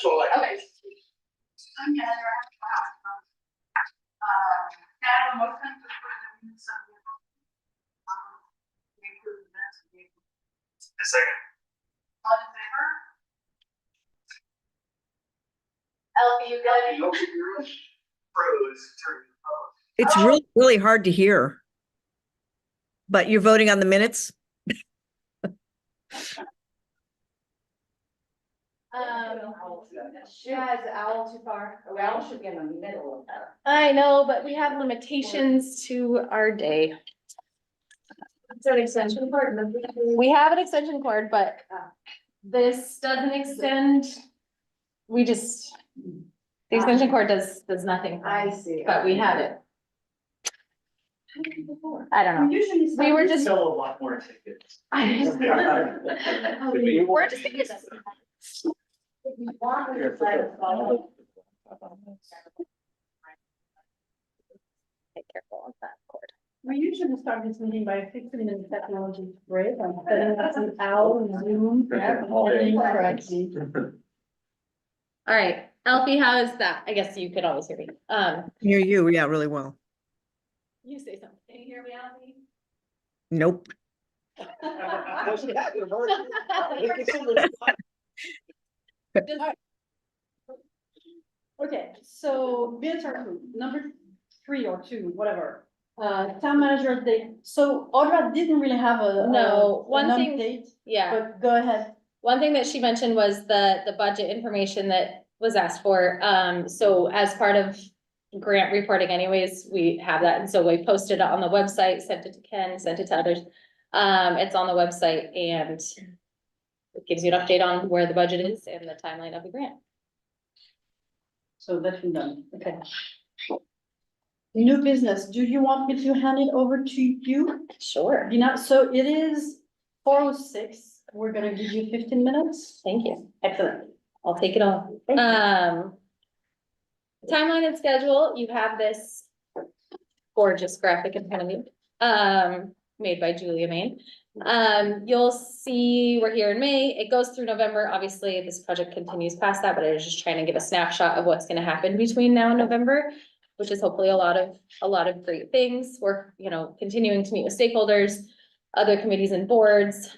Okay. A second. All in favor? Elfie, you good? It's really, really hard to hear. But you're voting on the minutes? Yeah, is the owl too far? The owl should be in the middle of that. I know, but we have limitations to our day. It's an extension cord. We have an extension cord, but this doesn't extend. We just, the extension cord does nothing, I see. but we have it. I don't know. We were just. Sell a lot more tickets. We're just thinking this. Be careful with that cord. We usually start this meeting by fixing the technology break and setting up an hour and Zoom. Holding correctly. All right, Alfie, how is that? I guess you could always hear me. Hear you, yeah, really well. You say something. Can you hear me, Alfie? Nope. Okay, so bids are approved. Number 3 or 2, whatever. Town manager update. So Audra didn't really have No, one an thing- update, Yeah. but go ahead. One thing that she mentioned was the budget information that was asked for. So as part of grant reporting anyways, we have that. And so we posted it on the website, sent it to Ken, sent it to others. It's on the website and it gives you an update on where the budget is and the timeline of the grant. So that's been done. Okay. New business. Do you want me to hand it over to you? Sure. So it is 4:06. We're gonna give you 15 minutes. Thank you. Excellent. I'll take it all. Thank you. Timeline and schedule, you have this gorgeous graphic in front of you, made by Julia Main. You'll see we're here in May. It goes through November. Obviously, this project continues past that, but I was just trying to give a snapshot of what's gonna happen between now and November, which is hopefully a lot of great things. We're, continuing to meet with stakeholders, other committees and boards.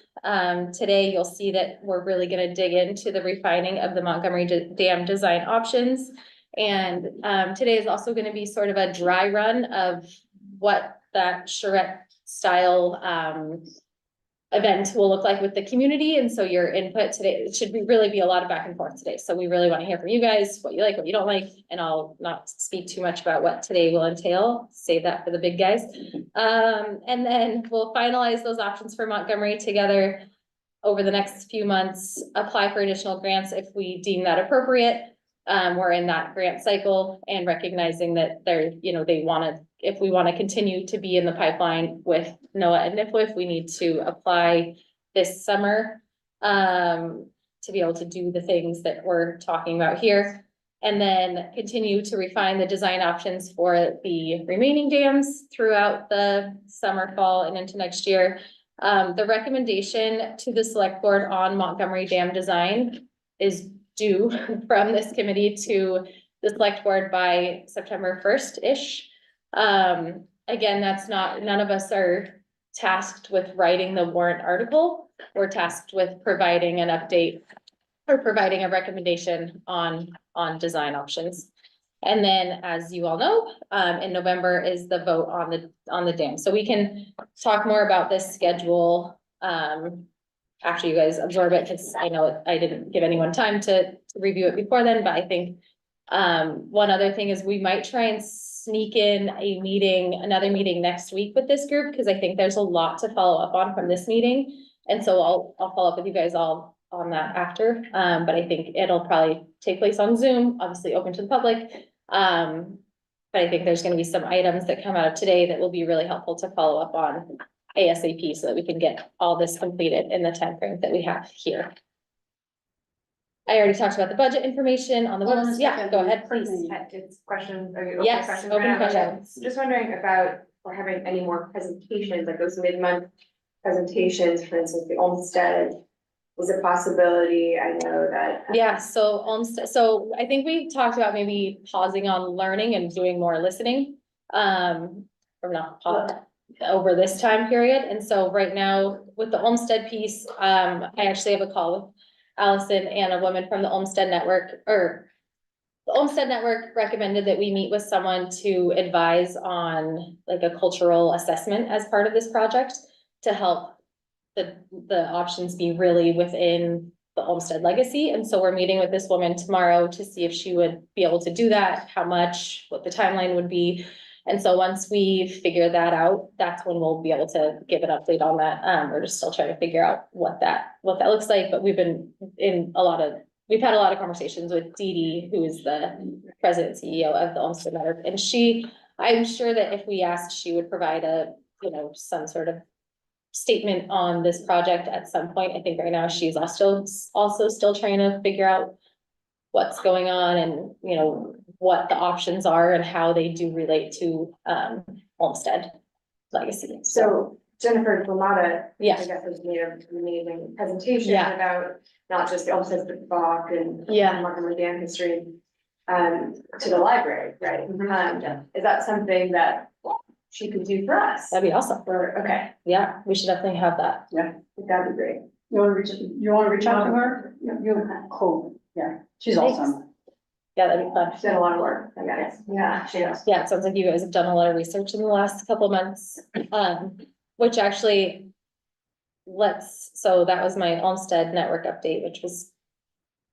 Today, you'll see that we're really gonna dig into the refining of the Montgomery Dam design options. And today is also gonna be sort of a dry run of what that charrette style event will look like with the community. And so your input today, it should really be a lot of back and forth today. So we really want to hear from you guys, what you like, what you don't like, and I'll not speak too much about what today will entail. Save that for the big guys. And then we'll finalize those options for Montgomery together over the next few months, apply for additional grants if we deem that appropriate. We're in that grant cycle and recognizing that they're, if we want to continue to be in the pipeline with NOAA and NIFWIF, we need to apply this summer to be able to do the things that we're talking about here. And then continue to refine the design options for the remaining dams throughout the summer, fall, and into next year. The recommendation to the select board on Montgomery Dam design is due from this committee to the select board by September 1st-ish. Again, none of us are tasked with writing the warrant article. We're tasked with providing an update or providing a recommendation on design options. And then, as you all know, in November is the vote on the dam. So we can talk more about this schedule after you guys absorb it, because I know I didn't give anyone time to review it before then, but I think one other thing is we might try and sneak in another meeting next week with this group, because I think there's a lot to follow up on from this meeting. And so I'll follow up with you guys all on that after, but I think it'll probably take place on Zoom, obviously open to the public. But I think there's gonna be some items that come out of today that will be really helpful to follow up on ASAP so that we can get all this completed in the timeframe that we have here. I already talked about the budget information on the Hold on a website. Yeah, second. go ahead, please. It's question. Open Yes, questions open right now. questions. Just wondering about, if we're having any more presentations, like those mid-month presentations, for instance, the Olmsted is a possibility. I know that. Yeah, so Olmsted, so I think we talked about maybe pausing on learning and doing more listening. Or not pause over this time period. And so right now with the Olmsted piece, I actually have a call with Allison and a woman from the Olmsted Network, or the Olmsted Network recommended that we meet with someone to advise on like a cultural assessment as part of this project to help the options be really within the Olmsted legacy. And so we're meeting with this woman tomorrow to see if she would be able to do that, how much, what the timeline would be. And so once we figure that out, that's when we'll be able to give an update on that. We're just still trying to figure out what that looks like, but we've had a lot of conversations with Dee Dee, who is the president and CEO of the Olmsted Network. And I'm sure that if we asked, she would provide some sort of statement on this project at some point. I think right now she's also still trying to figure out what's going on and, what the options are and how they do relate to, Olmsted legacy. So Jennifer Lamada, I Yeah, guess, was made an amazing presentation Yeah. about not just the Olmsted, but Bach and yeah. Montgomery Dam history, to the library, right? Is that something that she could do for us? That'd be awesome. Or, okay, Yeah, we should definitely have that. that'd be great. You wanna reach out to her? Cool, yeah, she's Thanks. awesome. Yeah, that'd be fun. She's done a lot of work, I guess. Yeah, she does. Yeah, it sounds like you guys have done a lot of research in the last couple of months, which actually so that was my Olmsted Network update, which was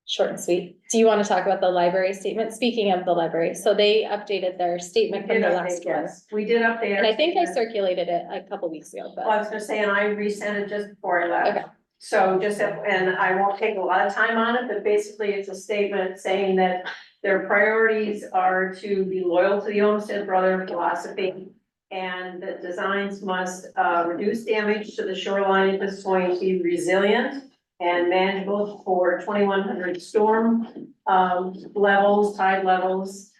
short and sweet. Do you want to talk about the library statement? Speaking of the library, so they updated their statement from the last one. We did update. And our I think I statement. circulated it a couple weeks ago, Well, I but was gonna say, and I resent it just before I Okay. left. So and I won't take a lot of time on it, but basically it's a statement saying that their priorities are to be loyal to the Olmsted Brother philosophy. And that designs must reduce damage to the shoreline at this point, be resilient and manageable for 2100 storm levels, tide levels.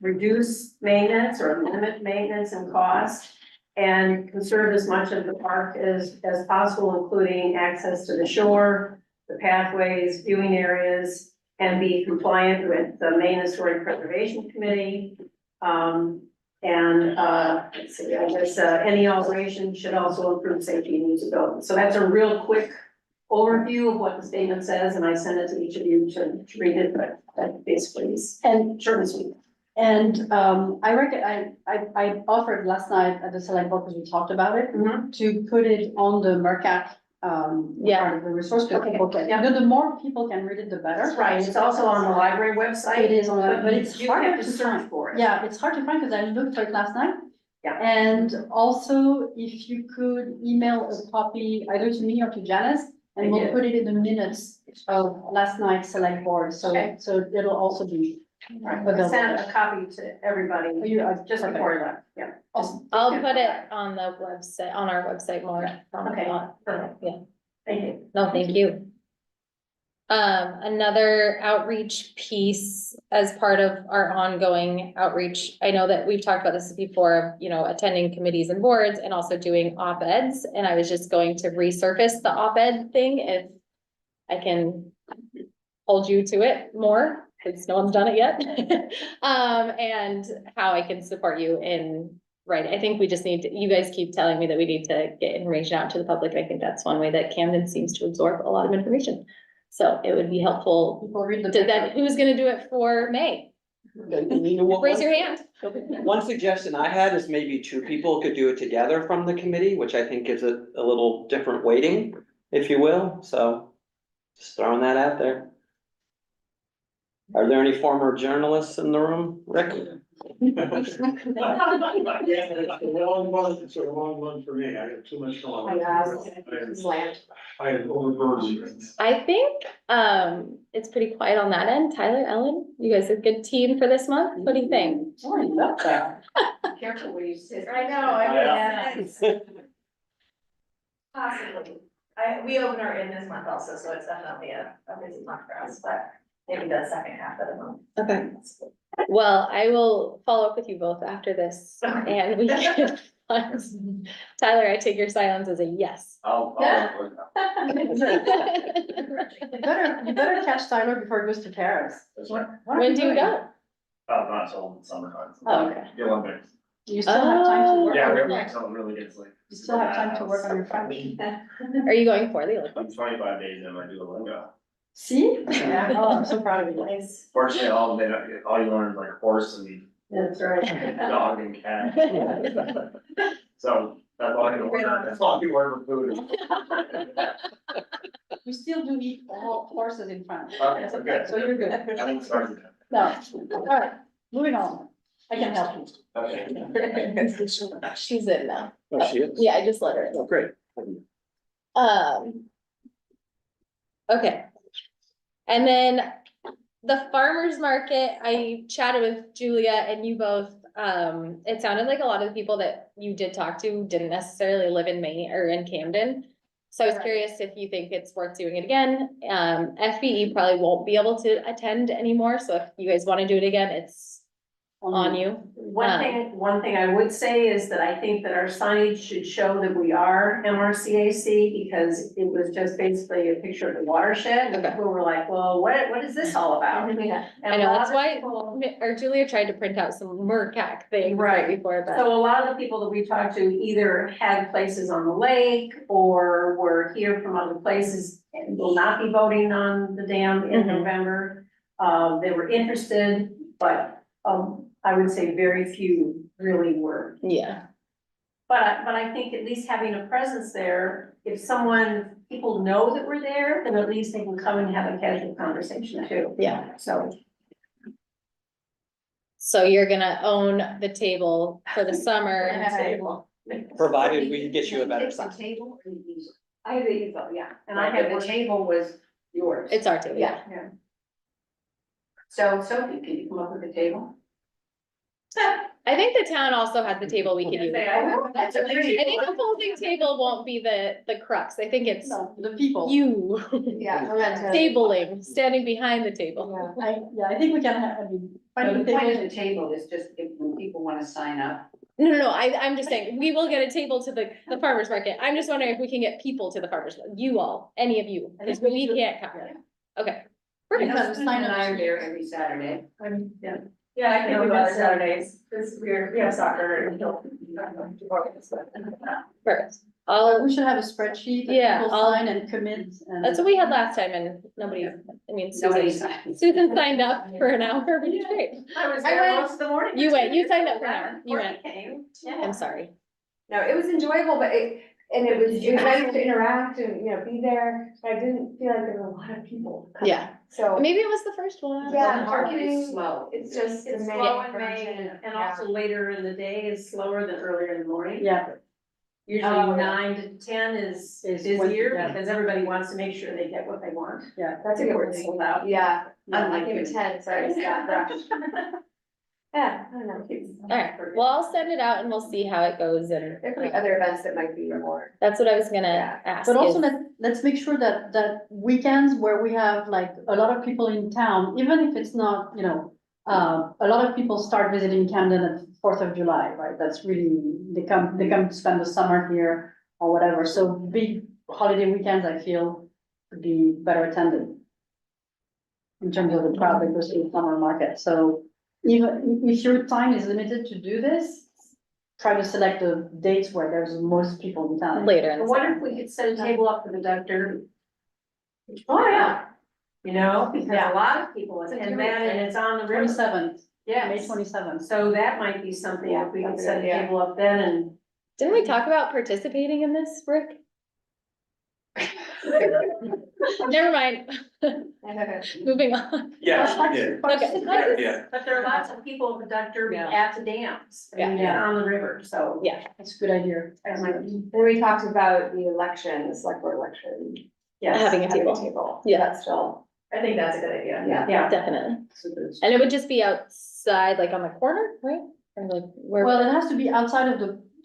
Reduce maintenance or limit maintenance and cost. And conserve as much of the park as possible, including access to the shore, the pathways, viewing areas, and be compliant with the Maine Historic Preservation Committee. Let's see, I guess, any alteration should also improve safety and usability. So that's a real quick overview of what the statement says, and I send it to each of you to read it, but that basically is short and sweet. And I offered last night at the select board, because we talked about it, to put it on the Mercat, part of the resource, because Okay, people can, yeah. the more people can read it, the better. That's right, it's also on the library website. It is on, but it's you have harder to to search find. for it. Yeah, it's hard to find, because I looked for it last night. Yeah. And also, if you could email a copy either to me or to Janice, and I we'll did. put it in the minutes of last night's select board, so, Okay. so it'll also be. I sent a copy to everybody just before I left, yeah. Awesome. I'll put it on the website, on our website more. Okay. Yeah, Thank you. no, thank you. Another outreach piece as part of our ongoing outreach. I know that we've talked about this before, attending committees and boards and also doing op-eds. And I was just going to resurface the op-ed thing if I can hold you to it more, because no one's done it yet. And how I can support you in writing. I think we just need to, you guys keep telling me that we need to get information out to the public. I think that's one way that Camden seems to absorb a lot of information. So it would be helpful. People read the. Did that, who's gonna do it for May? And you know what? Raise your hand. One suggestion I had is maybe two people could do it together from the committee, which I think gives it a little different weighting, if you will, so just throwing that out there. Are there any former journalists in the room, Rick? Yeah, it's a long month for me, I have too much going on. Slammed. I have overburdened. I think, it's pretty quiet on that end. Tyler, Ellen, you guys are a good team for this month. What do you think? Oh, I love that. Careful where you sit. I know, it's possibly. We open our in this month also, so it's definitely a busy month for us, but maybe the second half of the month. Okay. Well, I will follow up with you both after this and we can. Tyler, I take your silence as a yes. I'll. You better catch Tyler before he goes to Paris. What are When do you doing? go? Not till summertime. Oh, okay. The Olympics. You still have time to work. Yeah, on we your have French. until it really gets like. You still have time to work on your French. Are you going for the Olympics? I'm 25 days in, I do the lingo. See? Yeah, oh, I'm so proud of you. Nice. Fortunately, all you learn is like horse and That's right. dog and cat. So that's all I can order, that's all I can order for food. We still do eat all horses in France. Okay, so good. So you're good. I haven't started yet. No, all right, moving on. I can help you. Okay. She's in now. Oh, she is? Yeah, I just let her in. Oh, great. Okay. And then the farmer's market, I chatted with Julia and you both, it sounded like a lot of the people that you did talk to didn't necessarily live in Maine or in Camden. So I was curious if you think it's worth doing it again. FBE probably won't be able to attend anymore, so if you guys wanna do it again, it's on you. One thing I would say is that I think that our signage should show that we are MRCAC, because it was just basically a picture of the watershed, and Okay. people were like, well, what is this all about? And I a know, lot that's of why, people- or Julia tried to print out some MRCAC things Right. before, but. So a lot of the people that we talked to either had places on the lake or were here from other places and will not be voting on the dam in Mhm. November. They were interested, but, I would say very few really were. Yeah, But I think at least having a presence there, if people know that we're there, then at least they can come and have a casual conversation too. yeah. So, So you're gonna own the table for the summer. Provided we get you a better sign. Table or the easel? I have the easel, yeah, and I And have the one. table was yours. It's our table, yeah. Yeah. So Sophie, can you come up with a table? I think the town also has the table we could use. That's a pretty. I think the folding table won't be the crux. I think it's No, the people. you Yeah. tabling, standing behind the table. I think we can have, I mean, finding The point of tables. the table is just if when people wanna sign up. No, I'm just saying, we will get a table to the farmer's market. I'm just wondering if we can get people to the farmer's, you all, any of you, because we can't come. Okay. You know, Perfect. Susan and I are there every Saturday. Yeah, I think we go Saturdays, because we have soccer and. Perfect. I'll, We should have a spreadsheet that Yeah, people I'll- sign and commit and. that's what we had last time and nobody, I mean, Nobody Susan, signs. Susan signed up for an hour, which is great. I was I there went- most of the morning. You went, you signed up for an hour, you went. Came. I'm sorry. No, it was enjoyable, but it was nice to interact and, be there, but I didn't feel like there were a lot of people. coming. Yeah. So, Maybe it was the first one. yeah, It's marketing, slow. it's just the It's May slow in May version, and yeah. also later in the day is slower than earlier in the morning. Yeah, Usually Oh, yeah. 9 to 10 is Is when- busier yeah. because everybody wants to make sure they get what they want. yeah. That's a good Before word. it's sold out. Yeah, I Unlike gave you. it 10, so I just got rushed. Yeah, I don't know. Alright, well, I'll send it out and we'll see how it goes and There could be other events that might be more. that's what I was gonna Yeah. ask. But also is- let's make sure that weekends where we have like a lot of people in town, even if it's not, a lot of people start visiting Camden at 4th of July, right? That's really, they come to spend the summer here or whatever. So big holiday weekends, I feel, would be better attended in terms of the crowd that goes to the summer market. So even if your time is limited to do this, try to select the dates where there's most people in town. Later in I the wonder summer. if we could set a table up for the doctor. Oh, yeah. Because a lot of people attend that and it's on the river. 27th, May Yes. 27th. So that might be something if we could that's a set a good idea. table up then and. Didn't we talk about participating in this, Rick? Never mind. Moving on. Yes, we did. Okay. Yeah. But there are lots of people at the doctor Yeah. at the dams. Yeah. Yeah, on the river, so. Yeah, That's a good idea. that might be- Then we talked about the election, the select board election. Yes, having a table. Yeah, Yeah. that's still, I think that's a good idea. Yeah. Yeah. definitely. And it would just be outside, like on the corner, right? Or like where? Well, it has to be outside of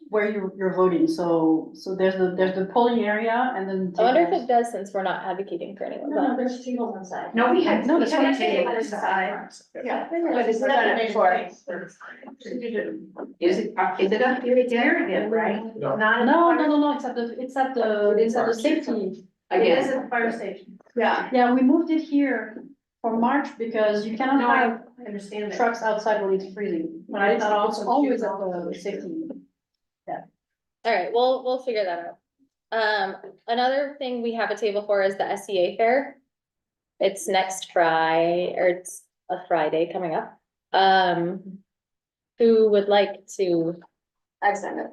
where you're voting, so there's the polling area and then. I wonder if tables. it does since we're not advocating for anyone, No, but there's tables inside. No, we had, No, we that's had what a I'm saying. table inside. Yeah. But it's not before. Is it up here again, right? Not No, it's at the safety. It is Again, at the fire station. Yeah. Yeah, we moved it here for March because you cannot No, I have understand that. trucks outside when it's freezing. But I thought It's also always too- at the safety. all right, we'll figure that out. Another thing we have a table for is the SEA fair. It's next Friday, or it's a Friday coming up. Who would like to, I've sent it.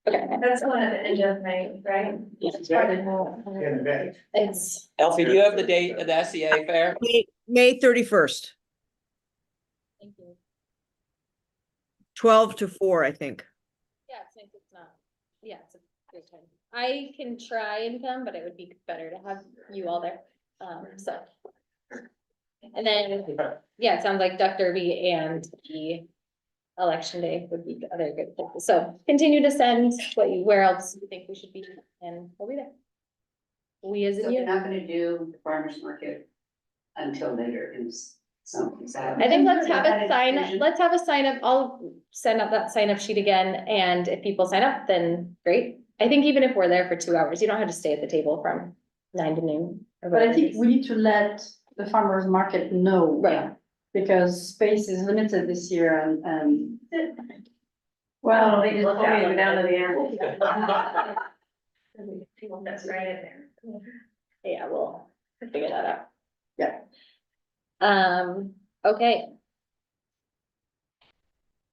okay, That's the one at the end of May, right? In May. it's, Elfie, do you have the date of the SEA fair? May 31st, thank you. 12 to 4, I think. Yeah, it's not, yeah, it's a good time. I can try and come, but it would be better to have you all there, so. And then, yeah, it sounds like Duck Derby and the election day would be the other good things. So continue to send where else you think we should be, and we'll be there. We as so in you're you. not gonna do the farmer's market until later in some, is that? I think let's have That a is sign, vision. let's have a sign up, I'll send up that sign up sheet again, and if people sign up, then great. I think even if we're there for 2 hours, you don't have to stay at the table from 9 to noon. or But I whatever it think is. we need to let the farmer's market know. Right. Because space is limited this year and. Well, they just told me to go down to the end. That's right in there. Yeah, we'll figure that out. Yeah. Okay.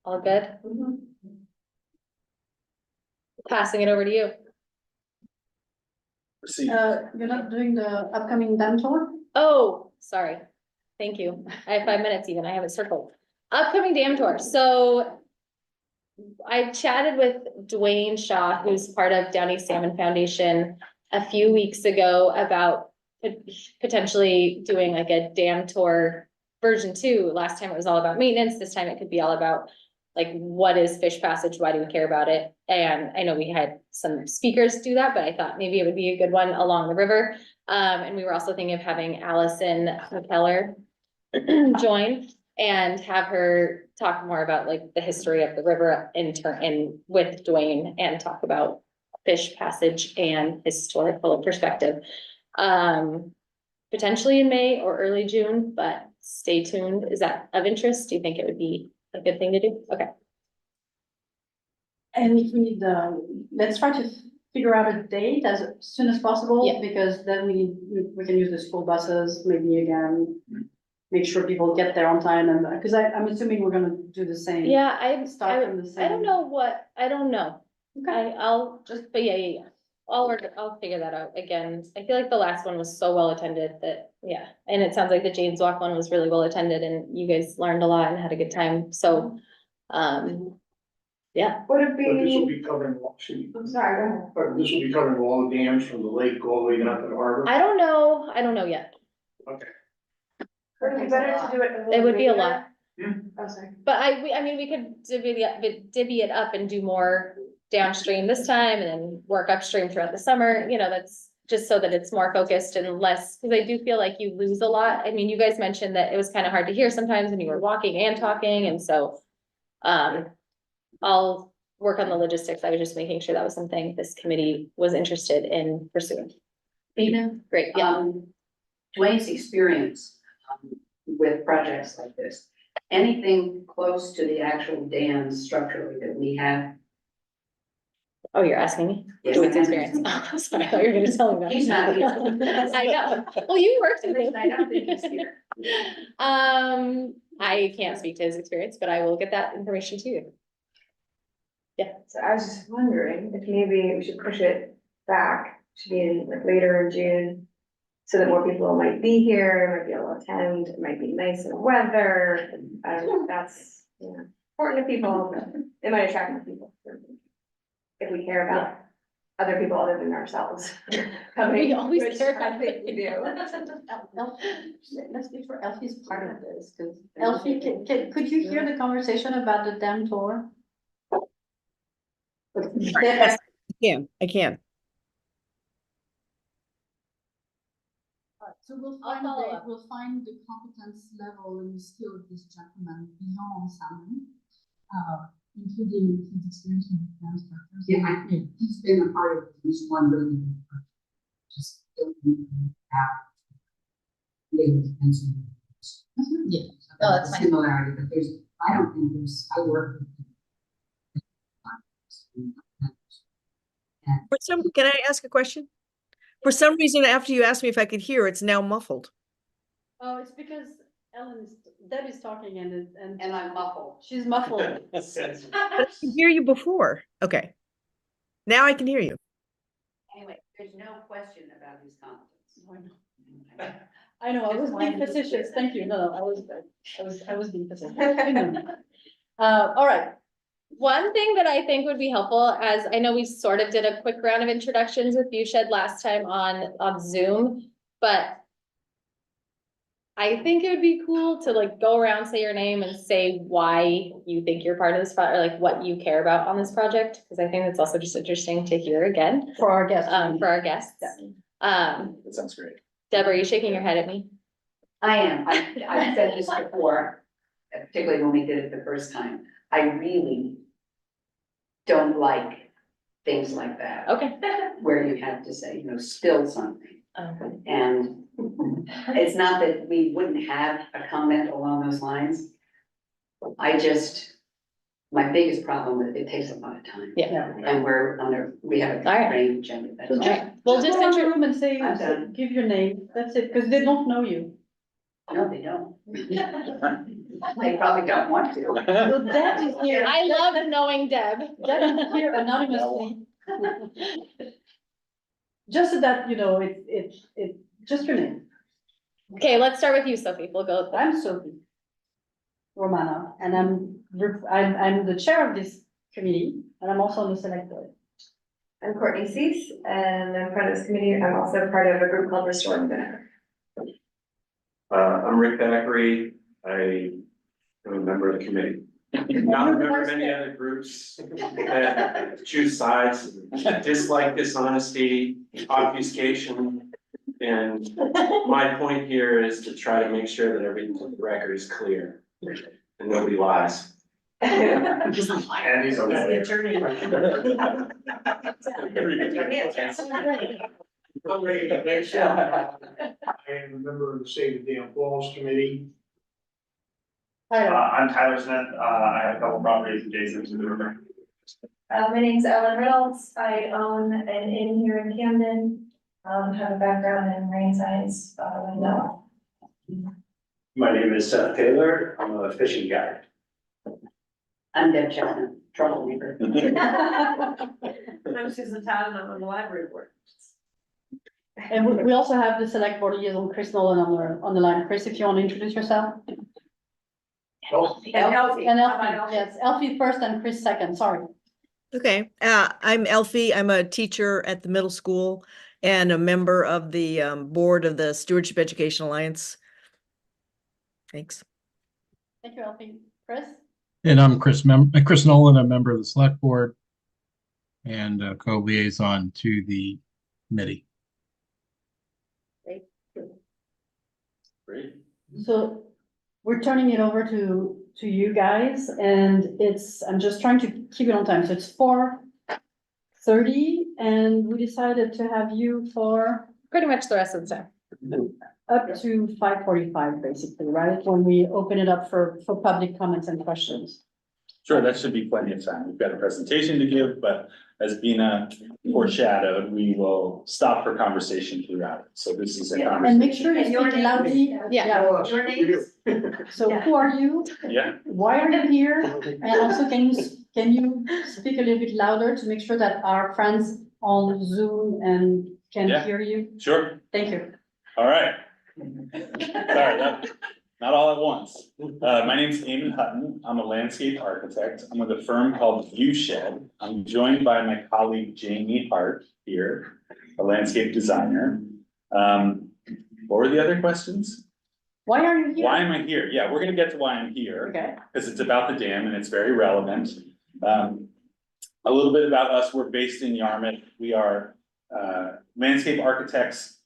All good? Passing it over to you. You're not doing the upcoming dam tour? Oh, sorry. Thank you. I have 5 minutes even. I have it circled. Upcoming dam tour. So I chatted with Dwayne Shaw, who's part of Downey Salmon Foundation, a few weeks ago about potentially doing like a dam tour version 2. Last time it was all about maintenance. This time it could be all about like, what is fish passage? Why do we care about it? And I know we had some speakers do that, but I thought maybe it would be a good one along the river. And we were also thinking of having Allison McKellar join and have her talk more about like the history of the river in turn and with Dwayne and talk about fish passage and historical perspective. Potentially in May or early June, but stay tuned. Is that of interest? Do you think it would be a good thing to do? Okay. And if we need let's try to figure out a date as soon as possible, Yeah. because then we can use the school buses, maybe again. Make sure people get there on time and, because I'm assuming we're gonna do the same. Yeah, Start from the same. I don't know. Okay. I'll just, but yeah. I'll figure that out again. I feel like the last one was so well attended that, yeah, and it sounds like the James Walk one was really well attended and you guys learned a lot and had a good time, so, yeah. Would it But this will be, be covering, I'm sorry, go ahead. but this will be covering all the dams from the lake all the way down to the harbor. I don't know yet. Okay. Would it be better to do it? a little It would be a later? lot, Oh, sorry. but I mean, we could divvy it up and do more downstream this time and then work upstream throughout the summer, you know, that's just so that it's more focused and less, because I do feel like you lose a lot. I mean, you guys mentioned that it was kind of hard to hear sometimes when you were walking and talking, and so I'll work on the logistics. I was just making sure that was something this committee was interested in pursuing. Dana, Great, yeah. Dwayne's experience with projects like this, anything close to the actual dams structurally that we have? Oh, you're asking me? Yes, Dwayne's I'm experience. asking. Oh, sorry, I thought you were gonna tell me that. He's not here. I know. Well, you worked with him. I don't think he's here. I can't speak to his experience, but I will get that information to you. So I was just wondering if maybe we should push it back to be in like later in June. So that more people might be here, might be able to attend, it might be nicer weather, I don't know, if that's, you know, important to people, but it might attract more people. If we care about other people other than ourselves. We always which care I about think we do. Let's speak for Elfie's part of this, because Elfie, could you hear the conversation about the dam tour? Yes, I can. So we'll I'll find follow up. we'll find the competence level and skill of this gentleman beyond salmon, including his experience in the structures. Yeah, he's been a part of at least one building. Just don't have. Yeah. Oh, that's fine. Similarity, but I don't think I work with. Can I ask a question? For some reason, after you asked me if I could hear, it's now muffled. Oh, it's because Deb is talking and And I'm muffled. she's muffled. But I could hear you before. Okay. Now I can hear you. Anyway, there's no question about his competence. I know, I was being facetious, thank you, no, I was being facetious. You know me. All right, One thing that I think would be helpful, as I know we sort of did a quick round of introductions with Viewshed last time on Zoom, but I think it would be cool to like go around, say your name and say why you think you're part of this project, or like what you care about on this project, because I think it's also just interesting to hear again, for our guests. for our guests. That sounds great. Deb, are you shaking your head at me? I am. I've said this before, particularly when we did it the first time. I really don't like things like that, Okay. where you have to say, spill something. Okay. And it's not that we wouldn't have a comment along those lines. My biggest problem with it takes a lot of time. Yeah. And we have a All right. constrained agenda. That's So all. just, We'll just just go around the intro- room and say, I'm done. give your name, that's it, because they don't know you. No, they don't. They probably don't want to. So Deb is here. I love knowing Deb. Deb is here anonymously. Just so that, it, just your name. Okay, let's start with you, Sophie. We'll go. I'm Sophie Romana, and I'm the chair of this committee, and I'm also on the select board. I'm Courtney Cease, and I'm part of this committee. I'm also part of a group called Restoring Vinegar. I'm Rick Thackeray. I am a member of the committee. Not a member of many other groups that choose sides, dislike dishonesty, obfuscation. And my point here is to try to make sure that every record is clear and nobody lies. And he's a lawyer. attorney. I am a member of the Save the Dam Falls Committee. I'm Tyler Smith. I have a couple properties adjacent to the river. My name's Ellen Reynolds. I own an inn here in Camden. Have a background in marine science. My name is Seth Taylor. I'm a fishing guide. I'm Deb Chapman, troublemaker. I'm Susan Todd and I'm on the library board. And we also have the select board liaison, Chris Nolan, on the line. Chris, if you want to introduce yourself. And Elfie. And How about Elfie, yes, Elfie first and Chris second, sorry. Okay, I'm Elfie. I'm a teacher at the middle school and a member of the board of the Stewardship Education Alliance. Thanks. Thank you, Elfie. Chris? And I'm Chris Nolan, a member of the select board and co-liaison to the committee. Great. So we're turning it over to you guys, and I'm just trying to keep it on time. So it's 4:30, and we decided to have you for Pretty much the rest of the time. up to 5:45, basically, right? When we open it up for public comments and questions. Sure, that should be plenty of time. We've got a presentation to give, but as Bina foreshadowed, we will stop for conversation throughout it. So this is a And conversation. make sure you speak loudly. Yeah. Your names? So who are you? Yeah, Why are you here? And also, can you speak a little bit louder to make sure that our friends on Zoom and can Yeah. hear you? sure. Thank you. All right. Sorry, not all at once. My name's Eamon Hutton. I'm a landscape architect. I'm with a firm called Viewshed. I'm joined by my colleague Jamie Hart here, a landscape designer. What were the other questions? Why are you here? Why am I here? Yeah, we're gonna get to why I'm here. Okay. Because it's about the dam and it's very relevant. A little bit about us, we're based in Yarmouth. We are landscape architects,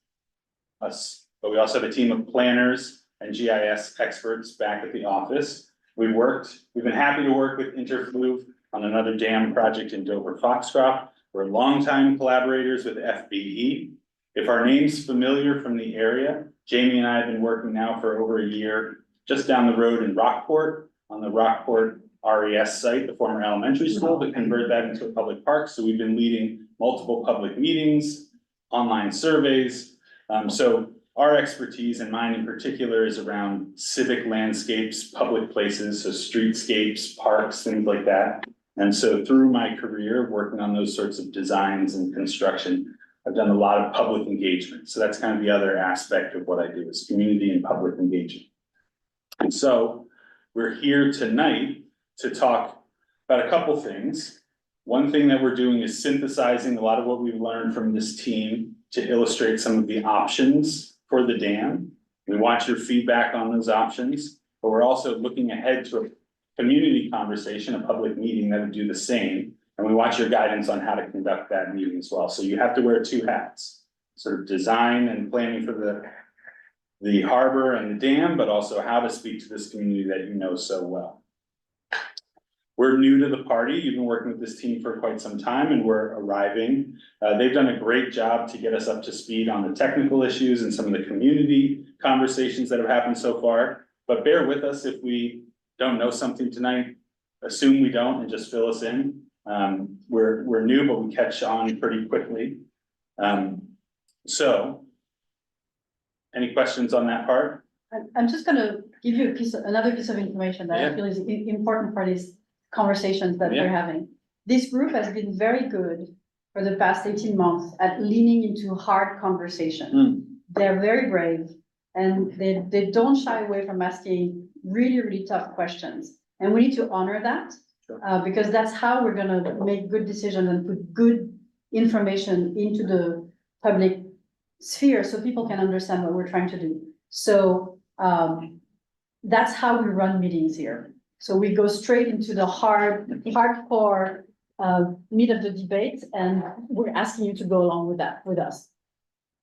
us, but we also have a team of planners and GIS experts back at the office. We've been happy to work with Interfluve on another dam project in Dover Foxcroft. We're longtime collaborators with FBE. If our name's familiar from the area, Jamie and I have been working now for over a year, just down the road in Rockport, on the Rockport RES site, the former elementary school, to convert that into a public park. So we've been leading multiple public meetings, online surveys. So our expertise, and mine in particular, is around civic landscapes, public places, so streetscapes, parks, things like that. And so through my career, working on those sorts of designs and construction, I've done a lot of public engagement. So that's kind of the other aspect of what I do, is community and public engagement. And so we're here tonight to talk about a couple things. One thing that we're doing is synthesizing a lot of what we've learned from this team to illustrate some of the options for the dam. We want your feedback on those options, but we're also looking ahead to a community conversation, a public meeting that would do the same. And we want your guidance on how to conduct that meeting as well. So you have to wear two hats, sort of design and planning for the harbor and the dam, but also how to speak to this community that you know so well. We're new to the party. You've been working with this team for quite some time, and we're arriving. They've done a great job to get us up to speed on the technical issues and some of the community conversations that have happened so far. But bear with us if we don't know something tonight. Assume we don't and just fill us in. We're new, but we catch on pretty quickly. So any questions on that part? I'm just gonna give you another piece of information that I Yeah. feel is important for these conversations that Yeah. we're having. This group has been very good for the past 18 months at leaning into hard conversation. They're very brave, and they don't shy away from asking really tough questions. And we need to honor that, because that's how we're gonna make good decisions and put good information into the public sphere so people can understand what we're trying to do. So that's how we run meetings here. So we go straight into the hardcore meat of the debate, and we're asking you to go along with that with us.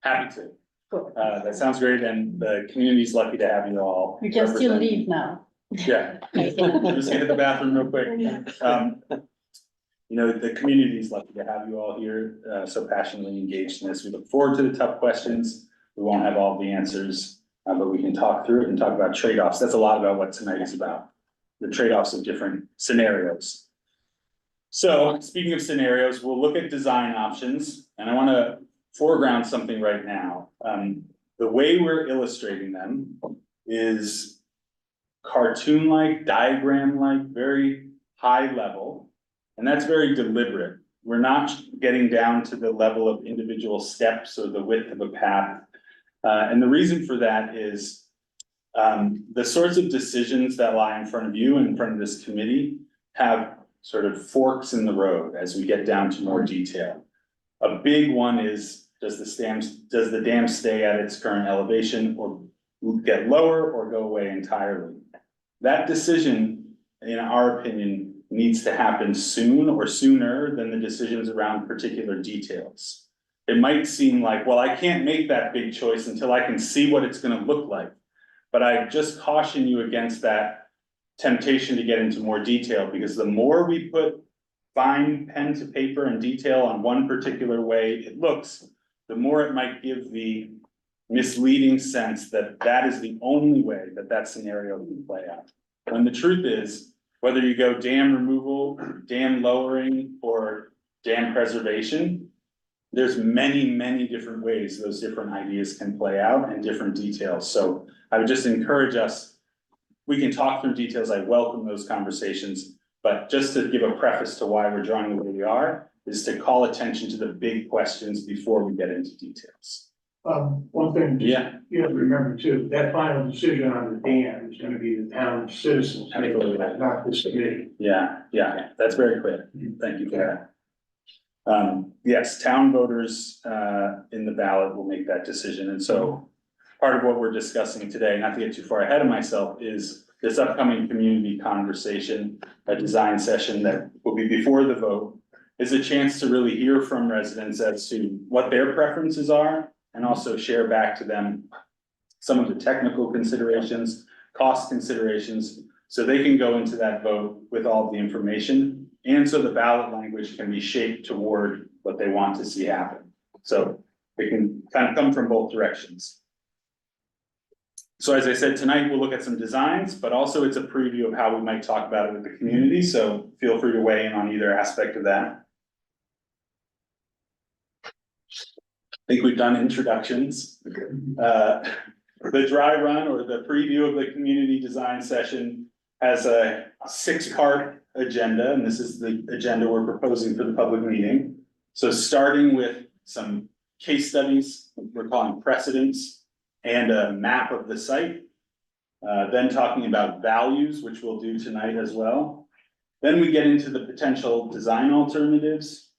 Happy to. Cool. That sounds great, and the community's lucky to have you all. You can still representing. leave now. Yeah. Just gonna hit the bathroom real quick. You know, the community is lucky to have you all here, so passionately engaged in this. We look forward to the tough questions. We won't have all the answers, but we can talk through it and talk about trade-offs. That's a lot about what tonight is about, the trade-offs of different scenarios. So speaking of scenarios, we'll look at design options, and I want to foreground something right now. The way we're illustrating them is cartoon-like, diagram-like, very high level. And that's very deliberate. We're not getting down to the level of individual steps or the width of a path. And the reason for that is the sorts of decisions that lie in front of you and in front of this committee have sort of forks in the road as we get down to more detail. A big one is, does the dam stay at its current elevation or get lower or go away entirely? That decision, in our opinion, needs to happen soon or sooner than the decisions around particular details. It might seem like, well, I can't make that big choice until I can see what it's gonna look like. But I just caution you against that temptation to get into more detail, because the more we put fine pen to paper and detail on one particular way it looks, the more it might give the misleading sense that that is the only way that that scenario can play out. When the truth is, whether you go dam removal, dam lowering, or dam preservation, there's many different ways those different ideas can play out and different details. So I would just encourage us, we can talk through details, I welcome those conversations, but just to give a preface to why we're drawing the way we are, is to call attention to the big questions before we get into details. One thing. Yeah. You have to remember too, that final decision on the dam is gonna be the town citizens, Absolutely. not this committee. Yeah, that's very clear. Thank you for that. Yes, town voters in the ballot will make that decision. And so part of what we're discussing today, not to get too far ahead of myself, is this upcoming community conversation, a design session that will be before the vote. is a chance to really hear from residents as to what their preferences are and also share back to them some of the technical considerations, cost considerations, so they can go into that vote with all the information. And so the ballot language can be shaped toward what they want to see happen. So it can kind of come from both directions. So as I said, tonight we'll look at some designs, but also it's a preview of how we might talk about it with the community. So feel free to weigh in on either aspect of that. I think we've done introductions. The dry run or the preview of the community design session has a 6-part agenda, and this is the agenda we're proposing for the public meeting. So starting with some case studies, we're calling precedents, and a map of the site. Then talking about values, which we'll do tonight as well. Then we get into the potential design alternatives.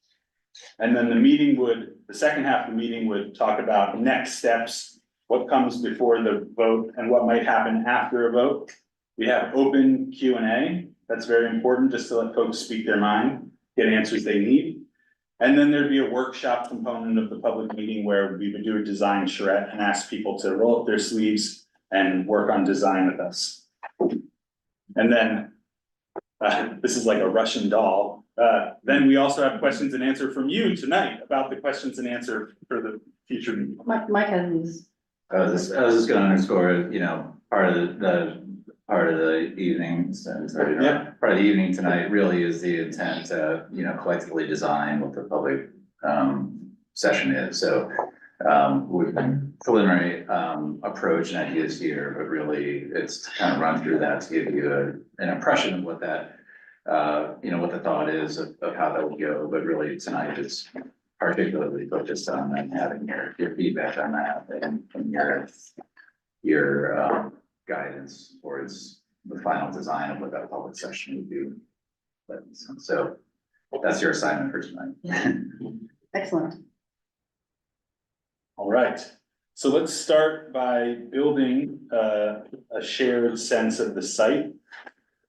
And then the second half of the meeting would talk about next steps, what comes before the vote and what might happen after a vote. We have open Q&A. That's very important, just to let folks speak their mind, get answers they need. And then there'd be a workshop component of the public meeting where we would do a design charrette and ask people to roll up their sleeves and work on design with us. And then, this is like a Russian doll. Then we also have questions and answer from you tonight about the questions and answer for the future meeting. Mike has these. I was just gonna underscore, part of the evening, Yeah. part of the evening tonight really is the intent to, collectively design what the public, session is. So, we've been preliminary, approach and ideas here, but really it's to kind of run through that to give you an impression of what that, what the thought is of how that would go. But really tonight is particularly focused on having your feedback on that and your guidance towards the final design of what that public session would be. So that's your assignment for tonight. Excellent. All right, so let's start by building a shared sense of the site.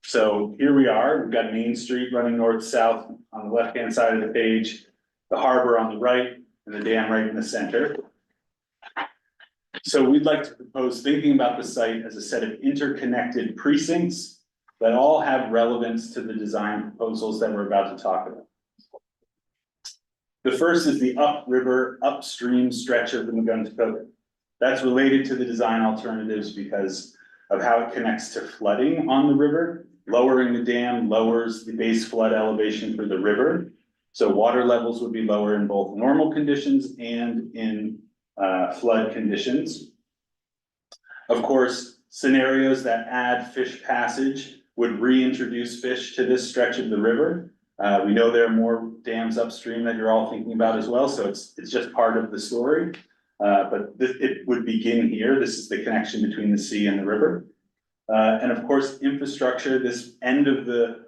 So here we are, we've got Main Street running north-south on the left-hand side of the page, the harbor on the right, and the dam right in the center. So we'd like to propose thinking about the site as a set of interconnected precincts that all have relevance to the design proposals that we're about to talk about. The first is the upriver, upstream stretch of the Megunticook. That's related to the design alternatives because of how it connects to flooding on the river. Lowering the dam lowers the base flood elevation for the river. So water levels would be lower in both normal conditions and in flood conditions. Of course, scenarios that add fish passage would reintroduce fish to this stretch of the river. We know there are more dams upstream that you're all thinking about as well, so it's just part of the story. But it would begin here. This is the connection between the sea and the river. And of course, infrastructure, this end of the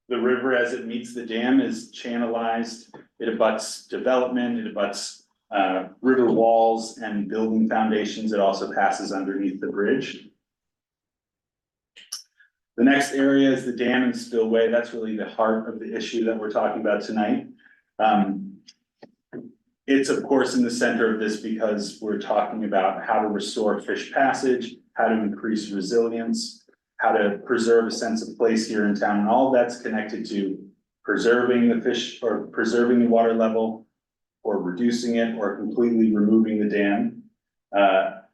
river as it meets the dam is channelized. It abuts development, it abuts river walls and building foundations. It also passes underneath the bridge. The next area is the dam and spillway. That's really the heart of the issue that we're talking about tonight. It's of course in the center of this because we're talking about how to restore fish passage, how to increase resilience, how to preserve a sense of place here in town, and all that's connected to preserving the fish or preserving the water level or reducing it or completely removing the dam.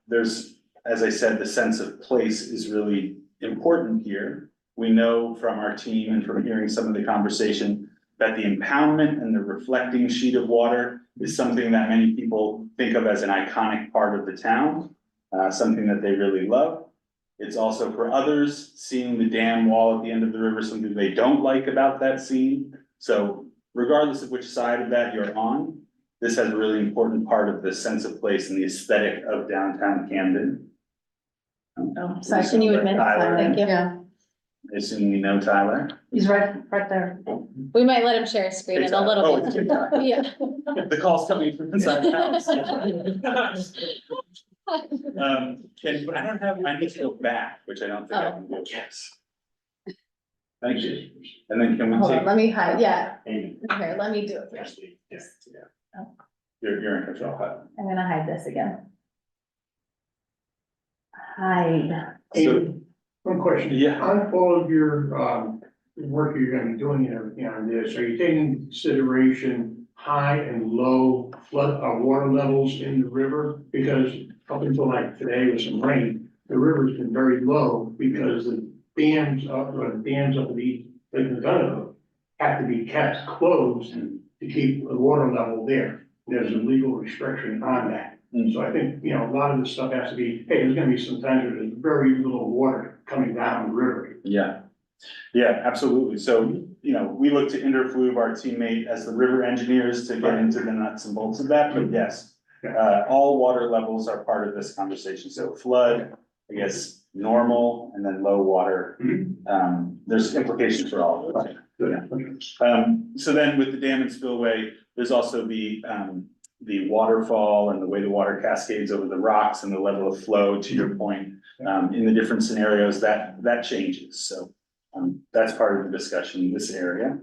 There's, as I said, the sense of place is really important here. We know from our team and from hearing some of the conversation that the impoundment and the reflecting sheet of water is something that many people think of as an iconic part of the town, something that they really love. It's also for others, seeing the dam wall at the end of the river, something they don't like about that scene. So regardless of which side of that you're on, this has a really important part of the sense of place and the aesthetic of downtown Camden. Sorry, can you admit? Tyler. Thank you. Yeah, I assume you know Tyler. he's right there. We might let him share a screen in a Oh, little it's bit. TikTok. Yeah. The call's coming from inside the house. I don't have, I need to go back, which I don't think I can do. Yes. Thank you. And then can we Hold on, take? let me hide, yeah, Amy? here, let me do it. Yes, yeah. You're in control, but. I'm gonna hide this again. Hide. So, One question. yeah. On all of your, work you're gonna be doing and everything on this, are you taking into consideration high and low flood, water levels in the river? Because up until like today with some rain, the river's been very low because the dams up, or the dams up the Lake Megunticook have to be kept closed to keep the water level there. There's a legal restriction on that. So I think, a lot of this stuff has to be, hey, there's gonna be some times where there's very little water coming down the river. Yeah. Yeah, absolutely. So, we look to Interfluve, our teammate, as the river engineers to get into the nuts and bolts of that, but yes. All water levels are part of this conversation. So flood, I guess, normal, and then low water. There's implications for all of it. So then with the dam and spillway, there's also the waterfall and the way the water cascades over the rocks and the level of flow, to your point, in the different scenarios that changes. So that's part of the discussion in this area.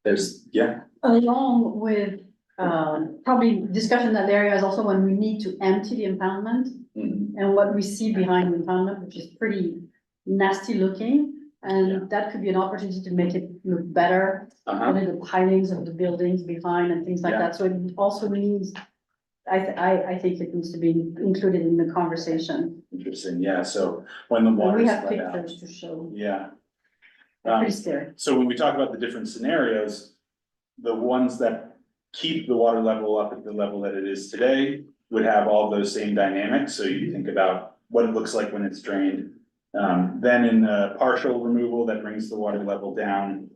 There's, yeah. Along with, probably discussion in that area is also when we need to empty the impoundment and what we see behind the impoundment, which is pretty nasty looking. And that could be an opportunity to make it look better, and then the pilings of the buildings behind and things like that. So it also needs, I think it needs to be included in the conversation. Interesting, yeah, so when the water. We have pictures to show. Yeah. Pretty scary. So when we talk about the different scenarios, the ones that keep the water level up at the level that it is today would have all those same dynamics. So you think about what it looks like when it's drained. Then in the partial removal that brings the water level down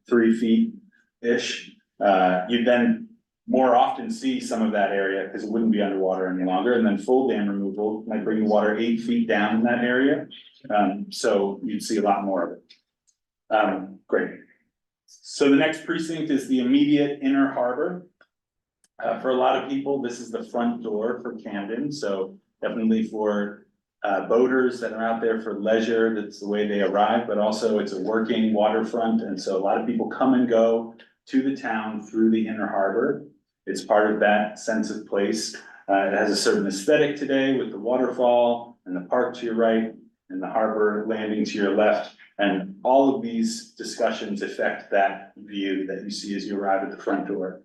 3 feet-ish, you then more often see some of that area because it wouldn't be underwater any longer. And then full dam removal might bring the water 8 feet down in that area. So you'd see a lot more of it. Great. So the next precinct is the immediate inner harbor. For a lot of people, this is the front door for Camden. So definitely for boaters that are out there for leisure, that's the way they arrive, but also it's a working waterfront. And so a lot of people come and go to the town through the inner harbor. It's part of that sense of place. It has a certain aesthetic today with the waterfall and the park to your right and the harbor landing to your left. And all of these discussions affect that view that you see as you arrive at the front door.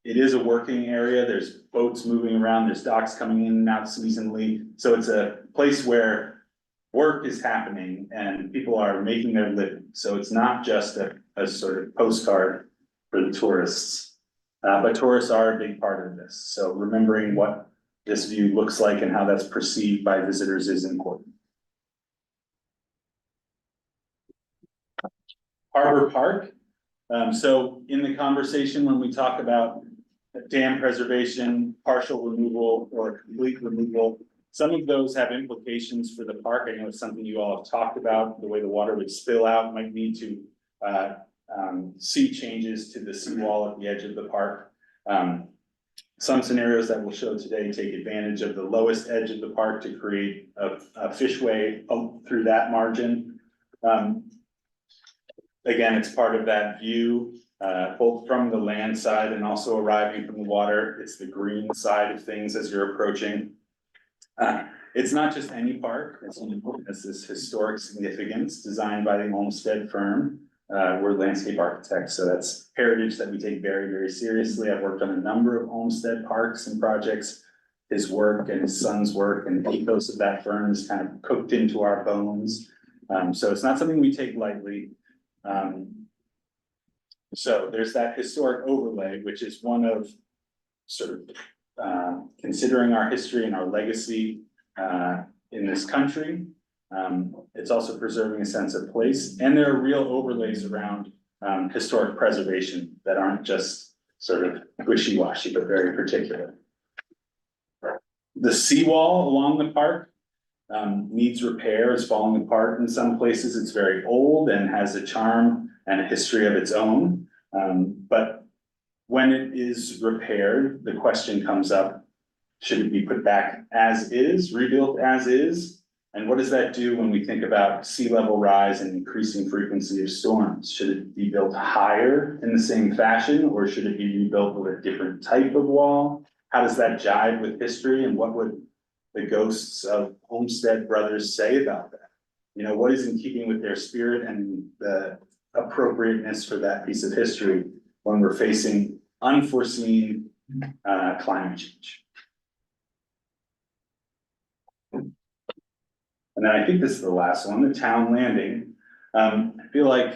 It is a working area. There's boats moving around. There's docks coming in and out seasonally. So it's a place where work is happening and people are making their living. So it's not just a sort of postcard for the tourists. But tourists are a big part of this. So remembering what this view looks like and how that's perceived by visitors is important. Harbor Park. So in the conversation, when we talk about dam preservation, partial removal, or complete removal, some of those have implications for the park. I know it's something you all have talked about, the way the water would spill out might need to see changes to the seawall at the edge of the park. Some scenarios that we'll show today take advantage of the lowest edge of the park to create a fishway through that margin. Again, it's part of that view, both from the land side and also arriving from the water. It's the green side of things as you're approaching. It's not just any park, it's this historic significance designed by the Olmsted firm. We're landscape architects, so that's heritage that we take very, very seriously. I've worked on a number of Olmsted parks and projects. His work and his son's work and the ethos of that firm is kind of cooked into our bones. So it's not something we take lightly. So there's that historic overlay, which is one of sort of considering our history and our legacy in this country. It's also preserving a sense of place, and there are real overlays around historic preservation that aren't just sort of wishy-washy, but very particular. The seawall along the park needs repair, is falling apart in some places. It's very old and has a charm and a history of its own. But when it is repaired, the question comes up, should it be put back as is, rebuilt as is? And what does that do when we think about sea level rise and increasing frequency of storms? Should it be built higher in the same fashion, or should it be rebuilt with a different type of wall? How does that jive with history, and what would the ghosts of Homestead Brothers say about that? You know, what is in keeping with their spirit and the appropriateness for that piece of history when we're facing unforeseen climate change? And then I think this is the last one, the town landing. I feel like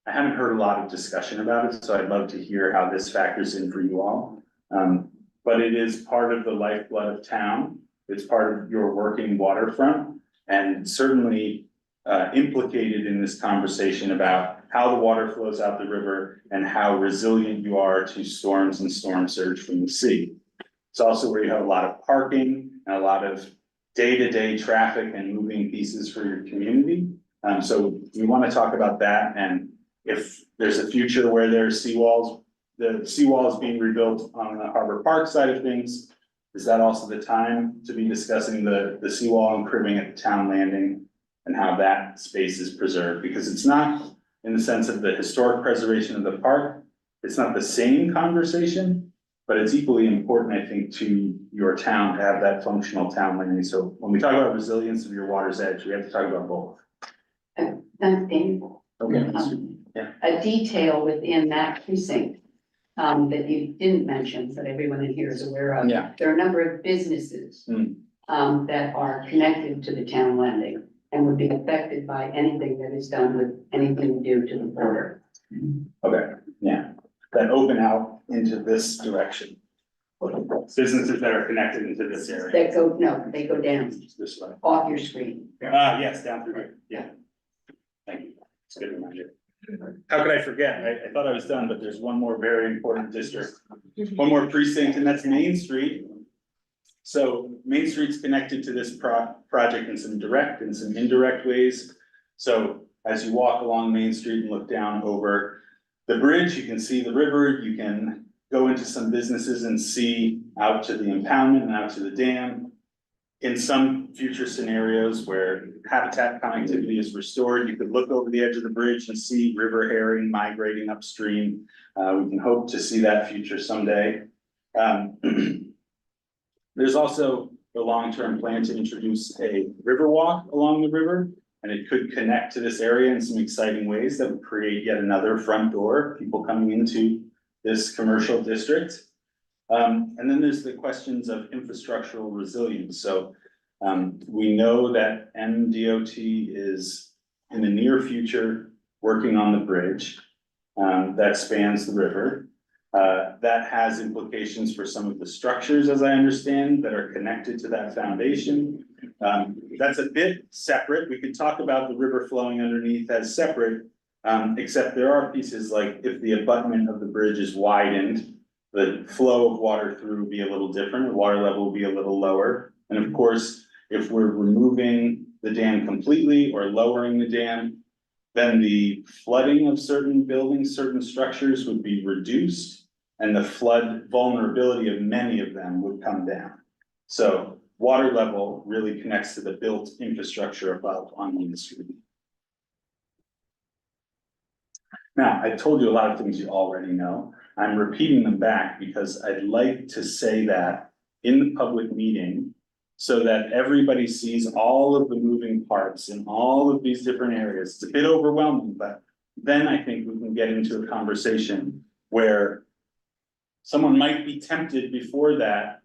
I haven't heard a lot of discussion about it, so I'd love to hear how this factors in for you all. But it is part of the lifeblood of town. It's part of your working waterfront, and certainly implicated in this conversation about how the water flows out the river and how resilient you are to storms and storm surge from the sea. It's also where you have a lot of parking and a lot of day-to-day traffic and moving pieces for your community. So we want to talk about that, and if there's a future where there's seawalls, the seawall is being rebuilt on the Harbor Park side of things, is that also the time to be discussing the seawall and cribbing at the town landing and how that space is preserved? Because it's not in the sense of the historic preservation of the park, it's not the same conversation, but it's equally important, I think, to your town to have that functional town landing. So when we talk about resilience of your water's edge, we have to talk about both. A detail within that precinct that you didn't mention, but everyone in here is aware of. Yeah. There are a number of businesses that are connected to the town landing and would be affected by anything that is done with anything due to the border. Okay, yeah, that open out into this direction. Businesses that are connected into this area. That go, no, they go down This way. off your screen. Yes, down through here, yeah. Thank you, it's a good reminder. How could I forget? I thought I was done, but there's one more very important district, one more precinct, and that's Main Street. So Main Street's connected to this project in some direct and some indirect ways. So as you walk along Main Street and look down over the bridge, you can see the river, you can go into some businesses and see out to the impoundment and out to the dam. In some future scenarios where habitat connectivity is restored, you could look over the edge of the bridge and see river herring migrating upstream. We can hope to see that future someday. There's also the long-term plan to introduce a river walk along the river, and it could connect to this area in some exciting ways that would create yet another front door, people coming into this commercial district. And then there's the questions of infrastructural resilience. So we know that MDOT is in the near future working on the bridge that spans the river. That has implications for some of the structures, as I understand, that are connected to that foundation. That's a bit separate. We could talk about the river flowing underneath as separate, except there are pieces like if the abutment of the bridge is widened, the flow of water through will be a little different, the water level will be a little lower. And of course, if we're removing the dam completely or lowering the dam, then the flooding of certain buildings, certain structures would be reduced, and the flood vulnerability of many of them would come down. So water level really connects to the built infrastructure above on Main Street. Now, I've told you a lot of things you already know. I'm repeating them back because I'd like to say that in the public meeting so that everybody sees all of the moving parts in all of these different areas. It's a bit overwhelming, but then I think we can get into a conversation where someone might be tempted before that